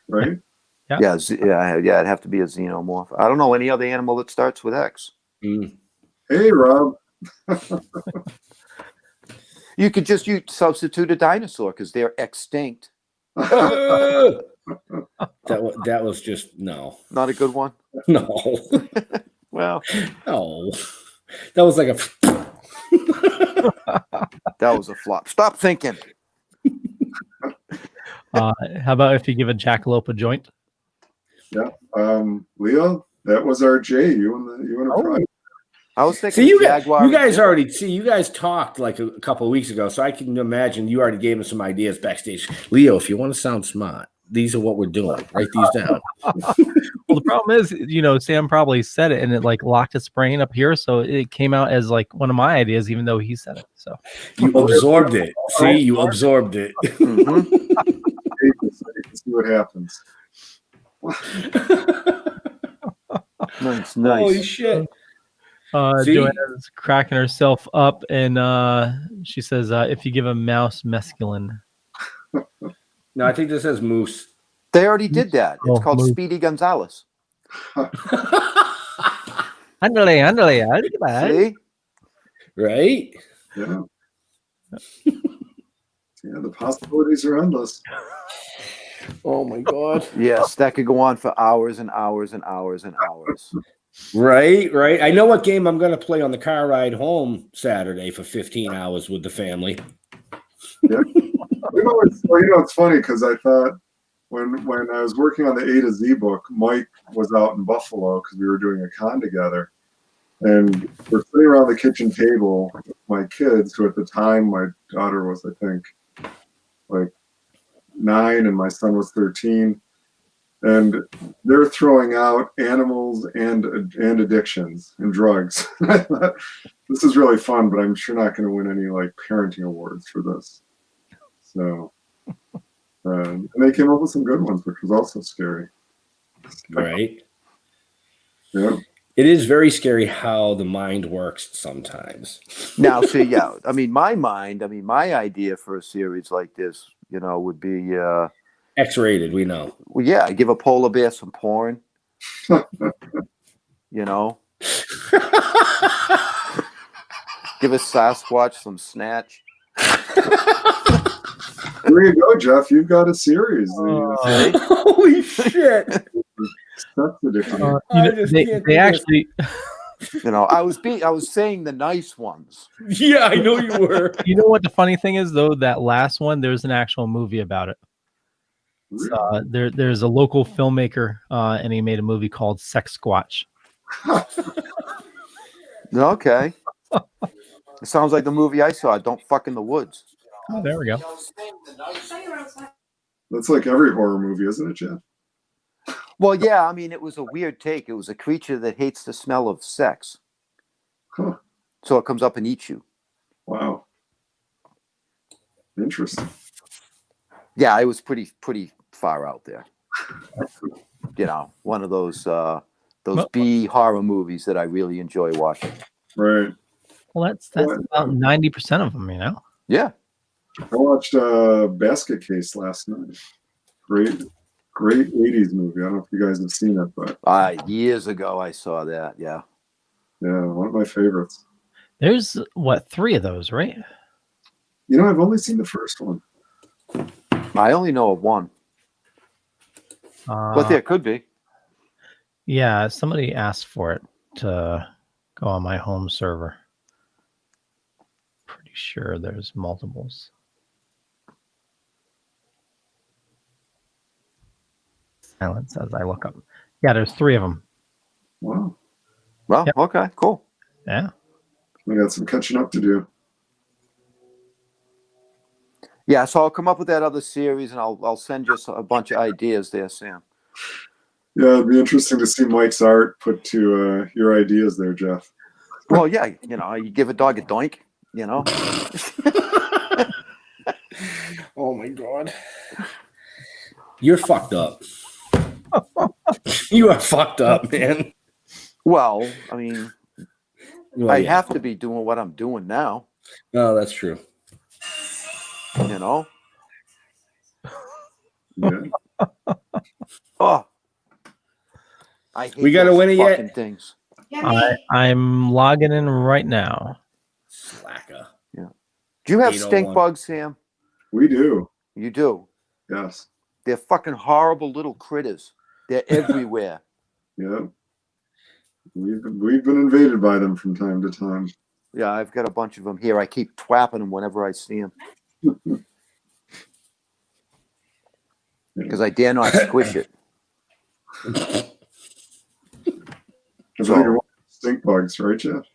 Right? Yeah, it'd have to be a xenomorph. I don't know any other animal that starts with X. Hey, Rob. You could just substitute a dinosaur because they're extinct. That was just no. Not a good one. No. Well, no. That was like a. That was a flop. Stop thinking. how about if you give a jackalope a joint? Yeah. Leo, that was our J. You and a prize. I was thinking You Jaguar. guys talked like a couple of weeks ago, so I can imagine you already gave him some ideas backstage. Leo, if you want to sound smart, these are what we're doing. Write these down. Well, the problem is, Sam probably said it and it like locked its brain up here, so it came out as like one of my ideas, even though he said it. So you absorbed it. See, you absorbed it. Mm-hmm. See what happens. Nice. Holy shit. Joanna's cracking herself up, and she says, if you give a mouse mescaline. No, I think this says moose. They already did that. It's called moose. Speedy Gonzales. Andale. See? Right? Yeah. Yeah, the possibilities are endless. Oh my God. Yes, that could go on for hours and hours and hours and hours. Right. I know what game I'm going to play on the car ride home Saturday for 15 hours with the family. Yeah. It's funny because I thought when I was working on the A to Z book, Mike was out in Buffalo because we were doing a con together. And we're sitting around the kitchen table with my kids, who at the time my daughter was, I think, like 9 and my son was 13. And they're throwing out animals and addictions and drugs. I thought, this is really fun, but I'm sure not going to win any like parenting awards for this. So, and they came up with some good ones, which was also scary. Right. Yeah. It is very scary how the mind works sometimes. Now, see, yeah, my idea for a series like this, would be, X-rated, we know. well, yeah, give a polar bear some porn. Give a Sasquatch some snatch. There you go, Jeff. You've got a series. Holy shit! That's ridiculous. They actually. You know, I was saying the nice ones. Yeah, I know you were. You know what the funny thing is, though? That last one, there's an actual movie about it. There's a local filmmaker, and he made a movie called Sex Squatch. Okay. It sounds like the movie I saw, Don't Fuck in the Woods. Oh, there we go. That's like every horror movie, isn't it, Jeff? Well, yeah, I mean, it was a weird take. It was a creature that hates the smell of sex. Huh. So it comes up and eats you. Wow. Interesting. Yeah, it was pretty far out there. You know, one of those B horror movies that I really enjoy watching. Right. Well, that's about 90% of them, you know? Yeah. I watched Basket Case last night. Great 80s movie. I don't know if you guys have seen it, but years ago I saw that. Yeah. Yeah, one of my favorites. There's what, 3 of those, right? You know, I've only seen the first one. I only know of one. But there could be. Yeah, somebody asked for it to go on my home server. Pretty sure there's multiples. Silence as I look up. Yeah, there's 3 of them. Wow. Well, Yep. Okay, cool. Yeah. We got some catching up to do. Yeah, so I'll come up with that other series, and I'll send you a bunch of ideas there, Sam. Yeah, it'd be interesting to see Mike's art put to your ideas there, Jeff. Well, yeah, you know, you give a dog a doink, you know. Oh my god. You're fucked up. You are fucked up, man. Well, I mean, Well, I yeah. have to be doing what I'm doing now, Oh, that's true. you know. Yeah. Oh, I hate We gotta those win it fucking yet? things. I'm logging in right now. Slacker. Yeah. Do you have 801. stink bugs, Sam? We do. You do. Yes. They're fucking horrible little critters. They're everywhere. Yeah. We've been invaded by them from time to time. Yeah, I've got a bunch of them here. I keep twapping them whenever I see them because I dare not squish it. I think you're stink bugs, right, Jeff?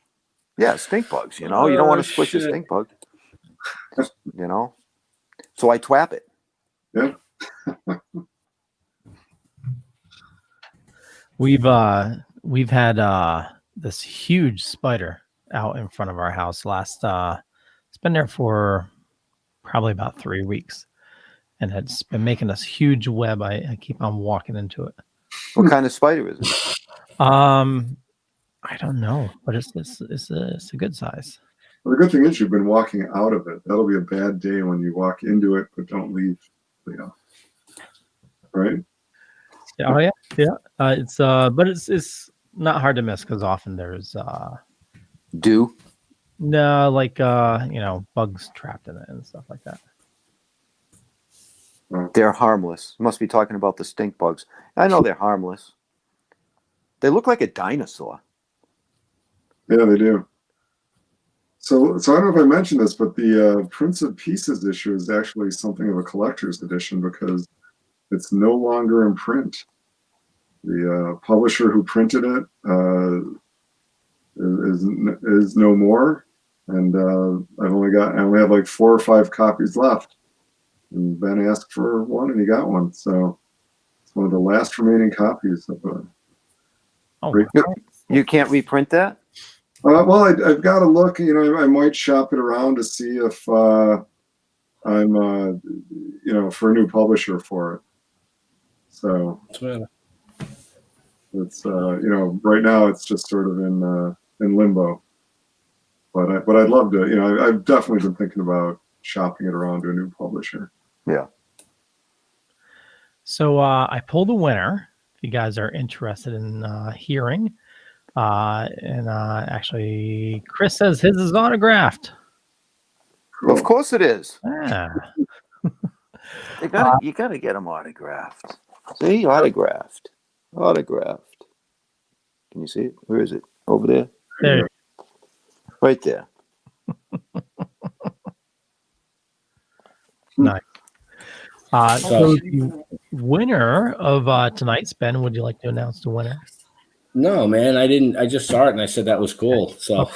Yeah, stink bugs. You know, you don't want to squish a shit. stink bug. You know, so I twap it. Yeah. We've had this huge spider out in front of our house it's been there for probably about 3 weeks, and it's been making this huge web. I keep on walking into it. What kind of spider is it? I don't know, but it's a good size. Well, the good thing is you've been walking out of it. That'll be a bad day when you walk into it but don't leave. Yeah. Right? Yeah, oh yeah. But it's not hard to miss because often there's Dew? no, like bugs trapped in it and stuff like that. They're harmless. You must be talking about the stink bugs. I know they're harmless. They look like a dinosaur. Yeah, they do. So I don't know if I mentioned this, but the Prince of Pieces issue is actually something of a collector's edition because it's no longer in print. The publisher who printed it is no more, and I only have like 4 or 5 copies left. And Ben asked for one, and he got one. So it's one of the last remaining copies of a. Oh, You can't reprint that? Well, I've got to look. You know, I might shop it around to see if I'm, for a new publisher for it. So it's, right now it's just sort of in limbo. But I'd love to. I've definitely been thinking about shopping it around to a new publisher. Yeah. So I pulled a winner. If you guys are interested in hearing, Actually, Chris says his is autographed. Of course it is. Ah. You gotta get them autographed. See, autographed. Can you see it? Where is it? Over there? There. Right there. Nice. So the winner of tonight's, Ben, would you like to announce the winner? No, man, I didn't. I just saw it and I said that was cool. So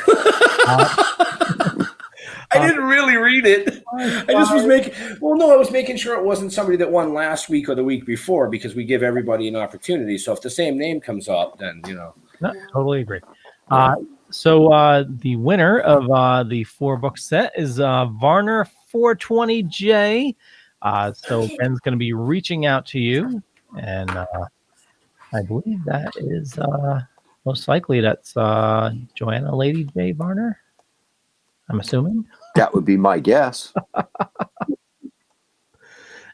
I didn't really read it. I just was making. Well, no, I was making sure it wasn't somebody that won last week or the week before because we give everybody an opportunity. So if the same name comes up, then No, totally agree. So the winner of the 4-book set is Varner 420J. So Ben's going to be reaching out to you, and I believe that is most likely that's Joanna Lady J. Varner. I'm assuming that would be my guess.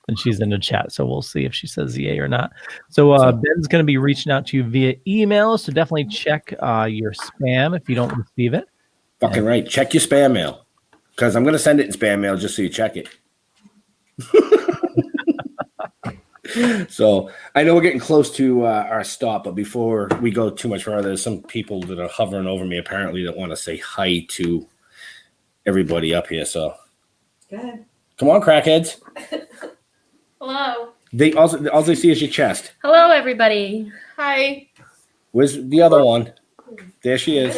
And she's in the chat, so we'll see if she says yay or not. So Ben's going to be reaching out to you via email, so definitely check your spam if you don't receive it. Fucking right. Check your spam mail because I'm going to send it in spam mail just so you check it. So I know we're getting close to our stop, but before we go too much further, there's some people that are hovering over me apparently that want to say hi to everybody up here. So good. Come on, crackheads. Hello. They all they see is your chest. Hello, everybody. Hi. Where's the other one? There she is.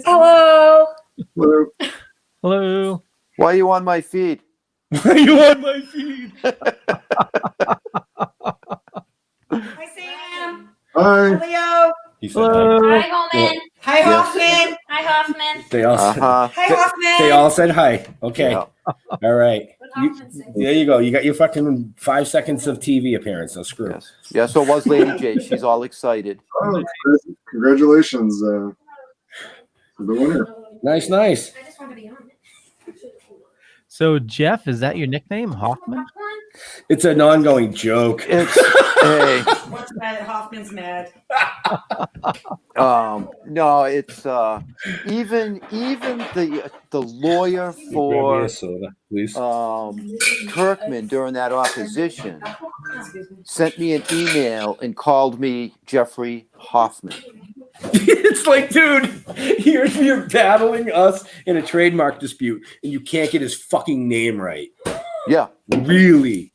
Hello. Hello. Hello. Why are you on my feed? Why are you on my feed? Hi, Sam. Hi. Leo. He said hi. Hi, Holman. Hi, Hoffman. Hi, Hoffman. They all said, Hi, Hoffman. they all said hi. Okay. Yeah. All right. There you go. You got your fucking 5 seconds of TV appearance. So screw. Yes. Yes, so was Lady J. She's all excited. Oh, congratulations to the winner. Nice, nice. I just want to be on it. So Jeff, is that your nickname, Hoffman? It's an ongoing joke. It's hey. What's mad? Hoffman's mad. No, it's even the lawyer for Kirkman during that opposition sent me an email and called me Jeffrey Hoffman. It's like, dude, you're battling us in a trademark dispute and you can't get his fucking name right. Yeah. Really?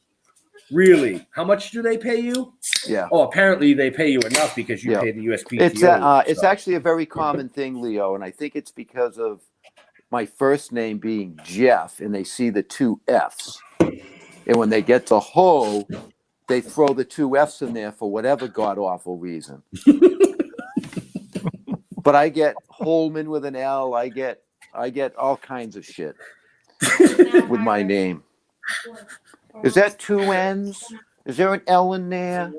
How much do they pay you? Yeah. Oh, apparently they pay you enough because you pay the USPTO. It's actually a very common thing, Leo, and I think it's because of my first name being Jeff, and they see the 2 F's. And when they get to Ho, they throw the 2 F's in there for whatever god-awful reason. But I get Holman with an L. I get all kinds of shit with my name. Is that 2 N's? Is there an L in there?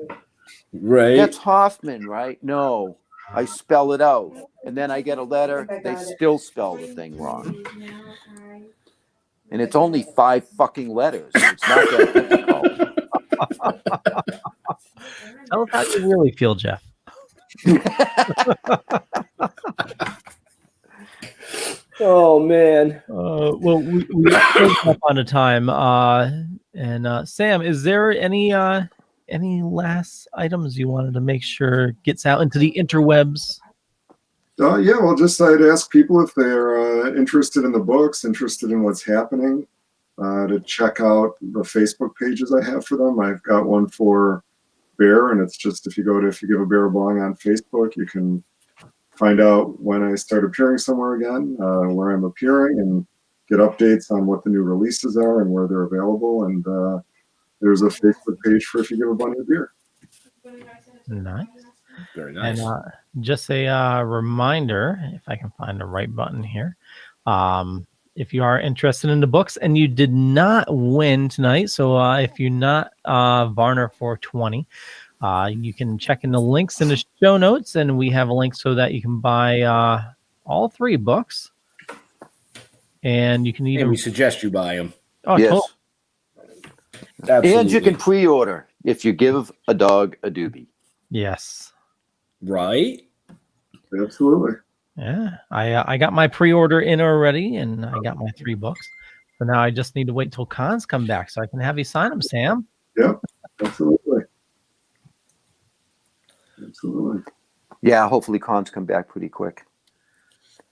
Right. That's Hoffman, right? No, I spell it out. And then I get a letter. They still spell the thing wrong. And it's only 5 fucking letters. It's not that difficult. Tell us how you really feel, Jeff. Oh man. Well, we are up on a time. And Sam, is there any last items you wanted to make sure gets out into the interwebs? Yeah, well, I'd ask people if they're interested in the books, interested in what's happening, to check out the Facebook pages I have for them. I've got one for Bear, and it's just if you give a Bear a bong on Facebook, you can find out when I start appearing somewhere again, where I'm appearing, and get updates on what the new releases are and where they're available. And there's a Facebook page for if you give a bunny a beer. Nice. Very nice. And just a reminder, if I can find the right button here, if you are interested in the books and you did not win tonight, so if you're not Varner 420, you can check in the links in the show notes, and we have a link so that you can buy all 3 books. And you can even... And we suggest you buy them. Oh, yes. Cool. Absolutely. And you can pre-order if you give a dog a doobie. Yes. Right? Absolutely. Yeah, I got my pre-order in already, and I got my 3 books. So now I just need to wait till cons come back so I can have you sign them, Sam. Yep. Absolutely. Absolutely. Yeah, hopefully cons come back pretty quick.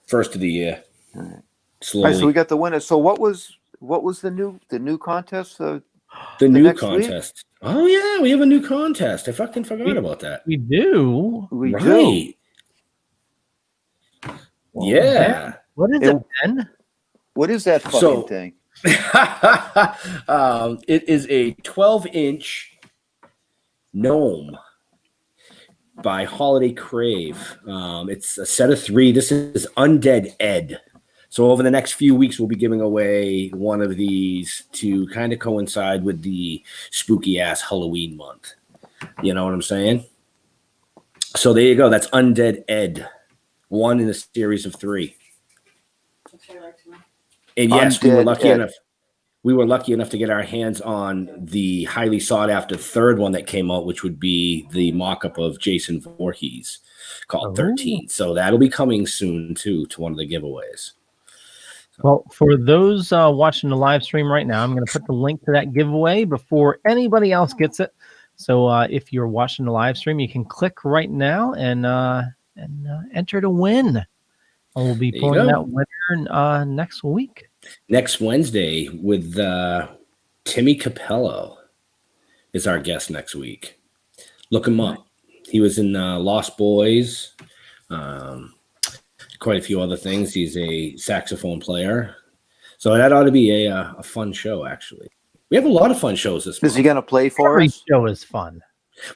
First of the year. All right. Slowly. All right, so we got the winner. So what was the new contest? The new next contest. Week? Oh yeah, we have a new contest. I fucking forgot about that. We do. We right. do. Well, Yeah. Ben, what is it, Ben? What is that fucking thing? It is a 12-inch gnome by Holiday Crave. It's a set of 3. This is Undead Ed. So over the next few weeks, we'll be giving away one of these to kind of coincide with the spooky-ass Halloween month. You know what I'm saying? So there you go. That's Undead Ed. 1 in a series of 3. And yes, Undead we were lucky Ed. enough. We were lucky enough to get our hands on the highly sought after 3rd one that came out, which would be the mock-up of Jason Voorhees called 13. So that'll be coming soon too to one of the giveaways. Well, for those watching the live stream right now, I'm going to put the link to that giveaway before anybody else gets it. So if you're watching the live stream, you can click right now and enter to win. And we'll be pulling that winner next week. Next Wednesday with Timmy Capello is our guest next week. Look him up. He was in Lost Boys, quite a few other things. He's a saxophone player. So that ought to be a fun show, actually. We have a lot of fun shows this month. Is he going to play for Every us? show is fun.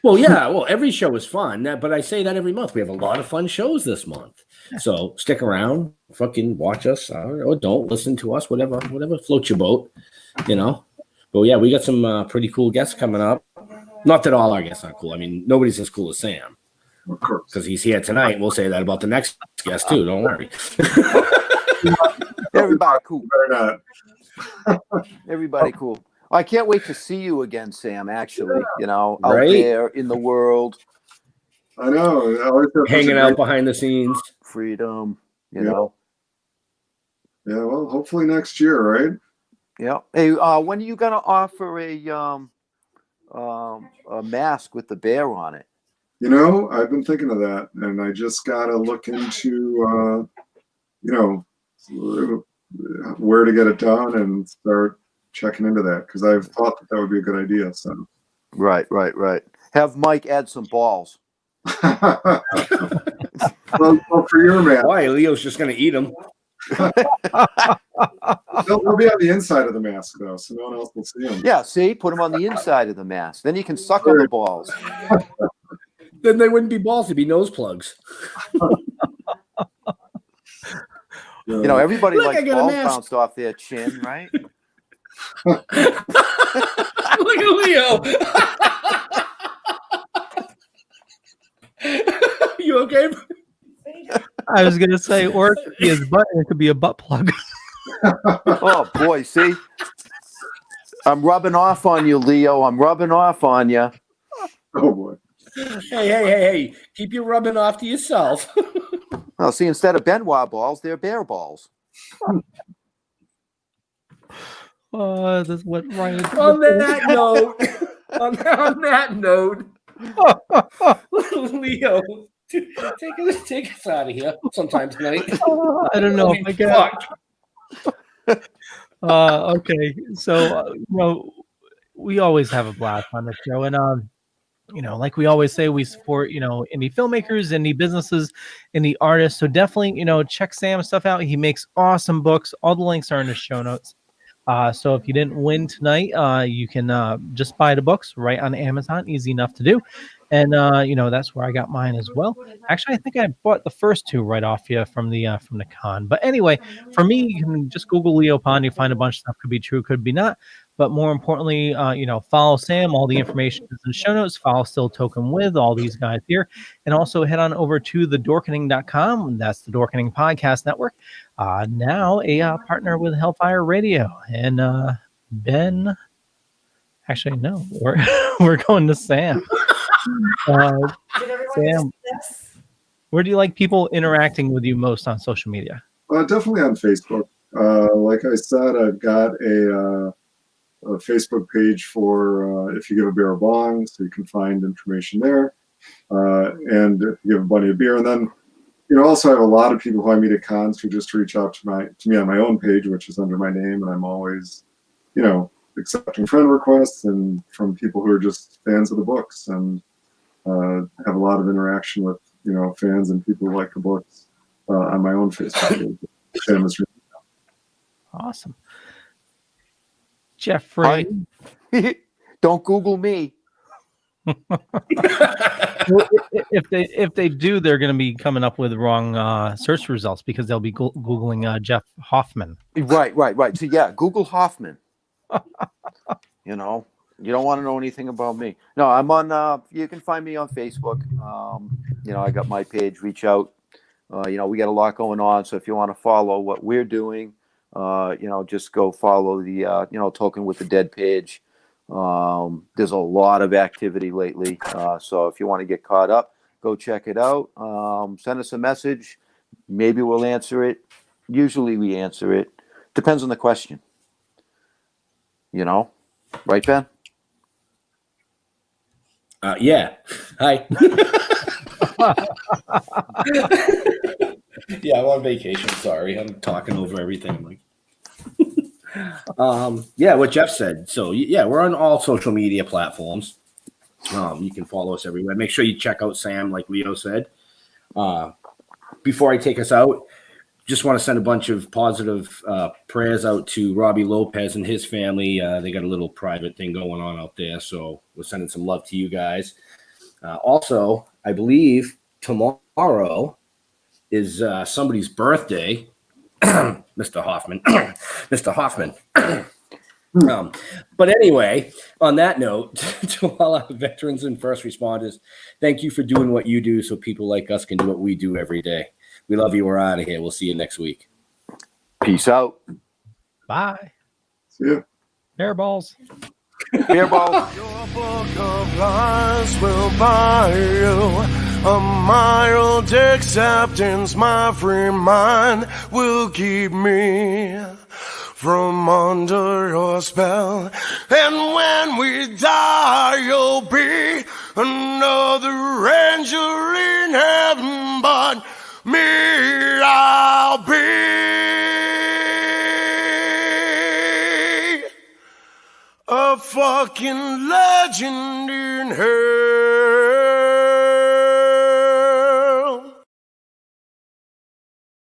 Well, yeah. Well, every show is fun, but I say that every month. We have a lot of fun shows this month. So stick around, fucking watch us, or don't listen to us, whatever floats your boat, you know. But yeah, we got some pretty cool guests coming up. Not that all our guests aren't cool. I mean, nobody's as cool as Sam. Of course. Because he's here tonight. We'll say that about the next guest too. Don't worry. Everybody cool. Better not. Everybody cool. I can't wait to see you again, Sam, actually, out Right? there in the world. I know. I always have such Hanging a out great- behind the scenes. Freedom, you Yeah. know. Yeah, well, hopefully next year, right? Yeah. Hey, when are you going to offer a mask with the bear on it? I've been thinking of that, and I just got to look into, where to get it done and start checking into that, because I've thought that would be a good idea. So, Right. Have Mike add some balls. well, for your man, Why? Leo's just going to eat them. they'll be on the inside of the mask though, so no one else will see them. Yeah, see? Put them on the inside of the mask. Then you can suck on the balls. Then they wouldn't be balls; they'd be nose plugs. Everybody Look, I likes got a balls mask. bounced off their chin, right? Look at Leo. You okay? I was going to say, or it could be his butt, and it could be a butt plug. Oh, boy, see? I'm rubbing off on you, Leo. I'm rubbing off on you. Oh boy. Hey! Keep your rubbing off to yourself. Well, see, instead of Benoit balls, they're bear balls. That's what Ryan. On that note, Leo, take us out of here sometime tonight. I don't know if I get. Okay, so we always have a blast on the show, and like we always say, we support indie filmmakers, indie businesses, indie artists. So definitely check Sam's stuff out. He makes awesome books. All the links are in the show notes. So if you didn't win tonight, you can just buy the books right on Amazon. Easy enough to do. And that's where I got mine as well. Actually, I think I bought the first 2 right off you from the con. But anyway, for me, you can just Google Leo Pond. You find a bunch of stuff. Could be true, could be not. But more importantly, follow Sam. All the information is in the show notes. Follow Still Token With all these guys here. And also head on over to thedorkening.com. That's the Dorkening Podcast Network. Now a partner with Hellfire Radio. And Ben, actually, no, we're going to Sam. Sam, Where do you like people interacting with you most on social media? Definitely on Facebook. Like I said, I've got a Facebook page for if you give a bear a bong, so you can find information there. And if you give a bunny a beer, and then also I have a lot of people who I meet at cons who just reach out to me on my own page, which is under my name, and I'm always, accepting friend requests and from people who are just fans of the books, and have a lot of interaction with fans and people who like the books on my own Facebook page. Sam Miserendino. Awesome. Jeffrey. Don't Google me. If they do, they're going to be coming up with wrong search results because they'll be Googling Jeff Hoffman. Right. So yeah, Google Hoffman. You don't want to know anything about me. No, I'm on. You can find me on Facebook. I got my page. Reach out. We got a lot going on. So if you want to follow what we're doing, just go follow the Toking with the Dead page. There's a lot of activity lately. So if you want to get caught up, go check it out. Send us a message. Maybe we'll answer it. Usually we answer it. Depends on the question. Right, Ben? Yeah. Hi. Yeah, I'm on vacation. Sorry, I'm talking over everything. What Jeff said. So yeah, we're on all social media platforms. You can follow us everywhere. Make sure you check out Sam, like Leo said. Before I take us out, just want to send a bunch of positive prayers out to Robbie Lopez and his family. They got a little private thing going on out there, so we're sending some love to you guys. Also, I believe tomorrow is somebody's birthday, Mr. Hoffman. Mr. Hoffman. But anyway, on that note, to all our veterans and first responders, thank you for doing what you do so people like us can do what we do every day. We love you. We're out of here. We'll see you next week. Peace out. Bye. See ya. Hairballs. Hairballs. Your book of lies will buy you a mild acceptance. My free mind will keep me from under your spell. And when we die, you'll be another angel in heaven, but me, I'll be a fucking legend in hell.